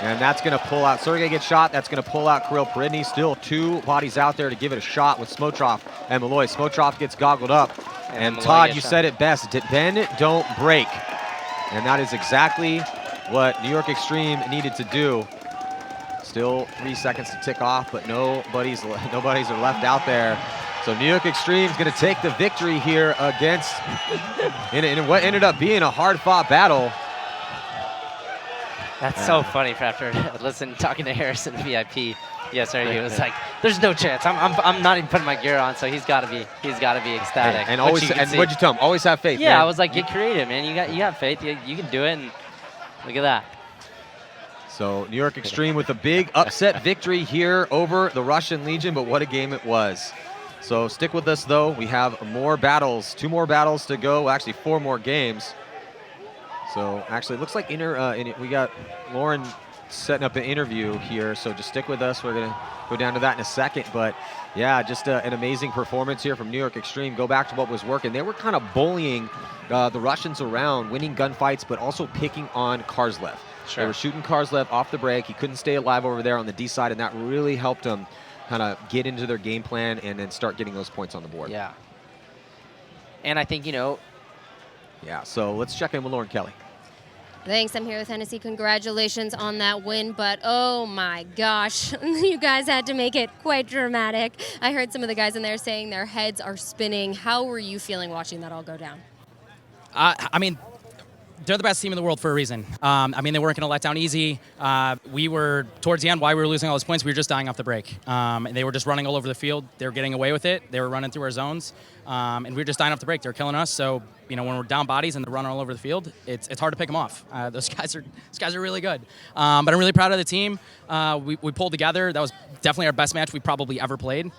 and that's going to pull out. Sergey gets shot. That's going to pull out Kirill Peridny. Still 2 bodies out there to give it a shot with Smotrov and Malloy. Smotrov gets goggled up, and Todd, you said it best. Bend, don't break. And that is exactly what New York Xtreme needed to do. Still 3 seconds to tick off, but nobody's are left out there. So New York Xtreme is going to take the victory here against in what ended up being a hard-fought battle. That's so funny after talking to Harrison VIP yesterday. He was like, "There's no chance. I'm not even putting my gear on, so he's got to be ecstatic." And always, and what'd you tell him? Always have faith. Yeah, man. I was like, get creative, man. You got faith. You can do it. And look at that. So New York Xtreme with a big upset victory here over the Russian Legion, but what a game it was. So stick with us, though. We have more battles, 2 more battles to go. Well, actually, 4 more games. So actually, it looks like we got Lauren setting up an interview here, so just stick with us. We're going to go down to that in a second. But, yeah, just an amazing performance here from New York Xtreme. Go back to what was working. They were kind of bullying the Russians around, winning gunfights, but also picking on Karslev. Sure. They were shooting Karslev off the break. He couldn't stay alive over there on the D side, and that really helped them kind of get into their game plan and then start getting those points on the board. Yeah. And I think, Yeah, so let's check in with Lauren Kelly. Thanks. I'm here with Hennessy. Congratulations on that win, but oh my gosh, you guys had to make it quite dramatic. I heard some of the guys in there saying their heads are spinning. How were you feeling watching that all go down? I mean, they're the best team in the world for a reason. I mean, they weren't going to let down easy. We were, towards the end, why we were losing all those points, we were just dying off the break. And they were just running all over the field. They were getting away with it. They were running through our zones. And we were just dying off the break. They were killing us. So, when we're down bodies and they're running all over the field, it's hard to pick them off. Those guys are really good. But I'm really proud of the team. We pulled together. That was definitely our best match we probably ever played.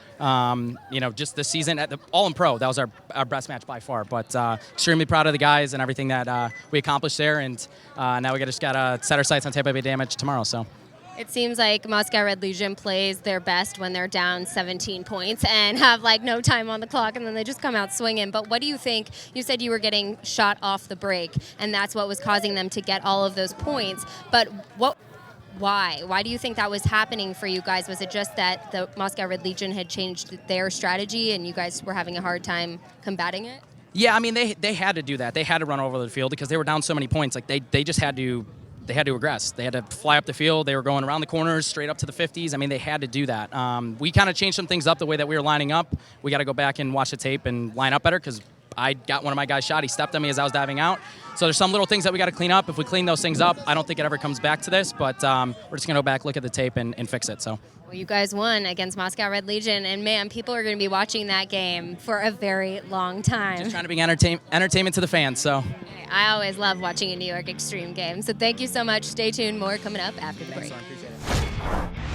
Just this season, all in pro, that was our best match by far. But extremely proud of the guys and everything that we accomplished there. And now we just got to set our sights on Tampa Bay Damage tomorrow. So. It seems like Moscow Red Legion plays their best when they're down 17 points and have no time on the clock, and then they just come out swinging. But what do you think? You said you were getting shot off the break, and that's what was causing them to get all of those points. But why? Why do you think that was happening for you guys? Was it just that the Moscow Red Legion had changed their strategy and you guys were having a hard time combating it? Yeah, I mean, they had to do that. They had to run over the field because they were down so many points. They just had to. They had to aggress. They had to fly up the field. They were going around the corners, straight up to the 50s. I mean, they had to do that. We kind of changed some things up the way that we were lining up. We got to go back and watch the tape and line up better because I got one of my guys shot. He stepped on me as I was diving out. So there's some little things that we got to clean up. If we clean those things up, I don't think it ever comes back to this. But we're just going to go back, look at the tape, and fix it. So. Well, you guys won against Moscow Red Legion, and man, people are going to be watching that game for a very long time. Just trying to bring entertainment to the fans, so. I always love watching a New York Xtreme game, so thank you so much. Stay tuned, more coming up after the break. Thanks, son. Appreciate it.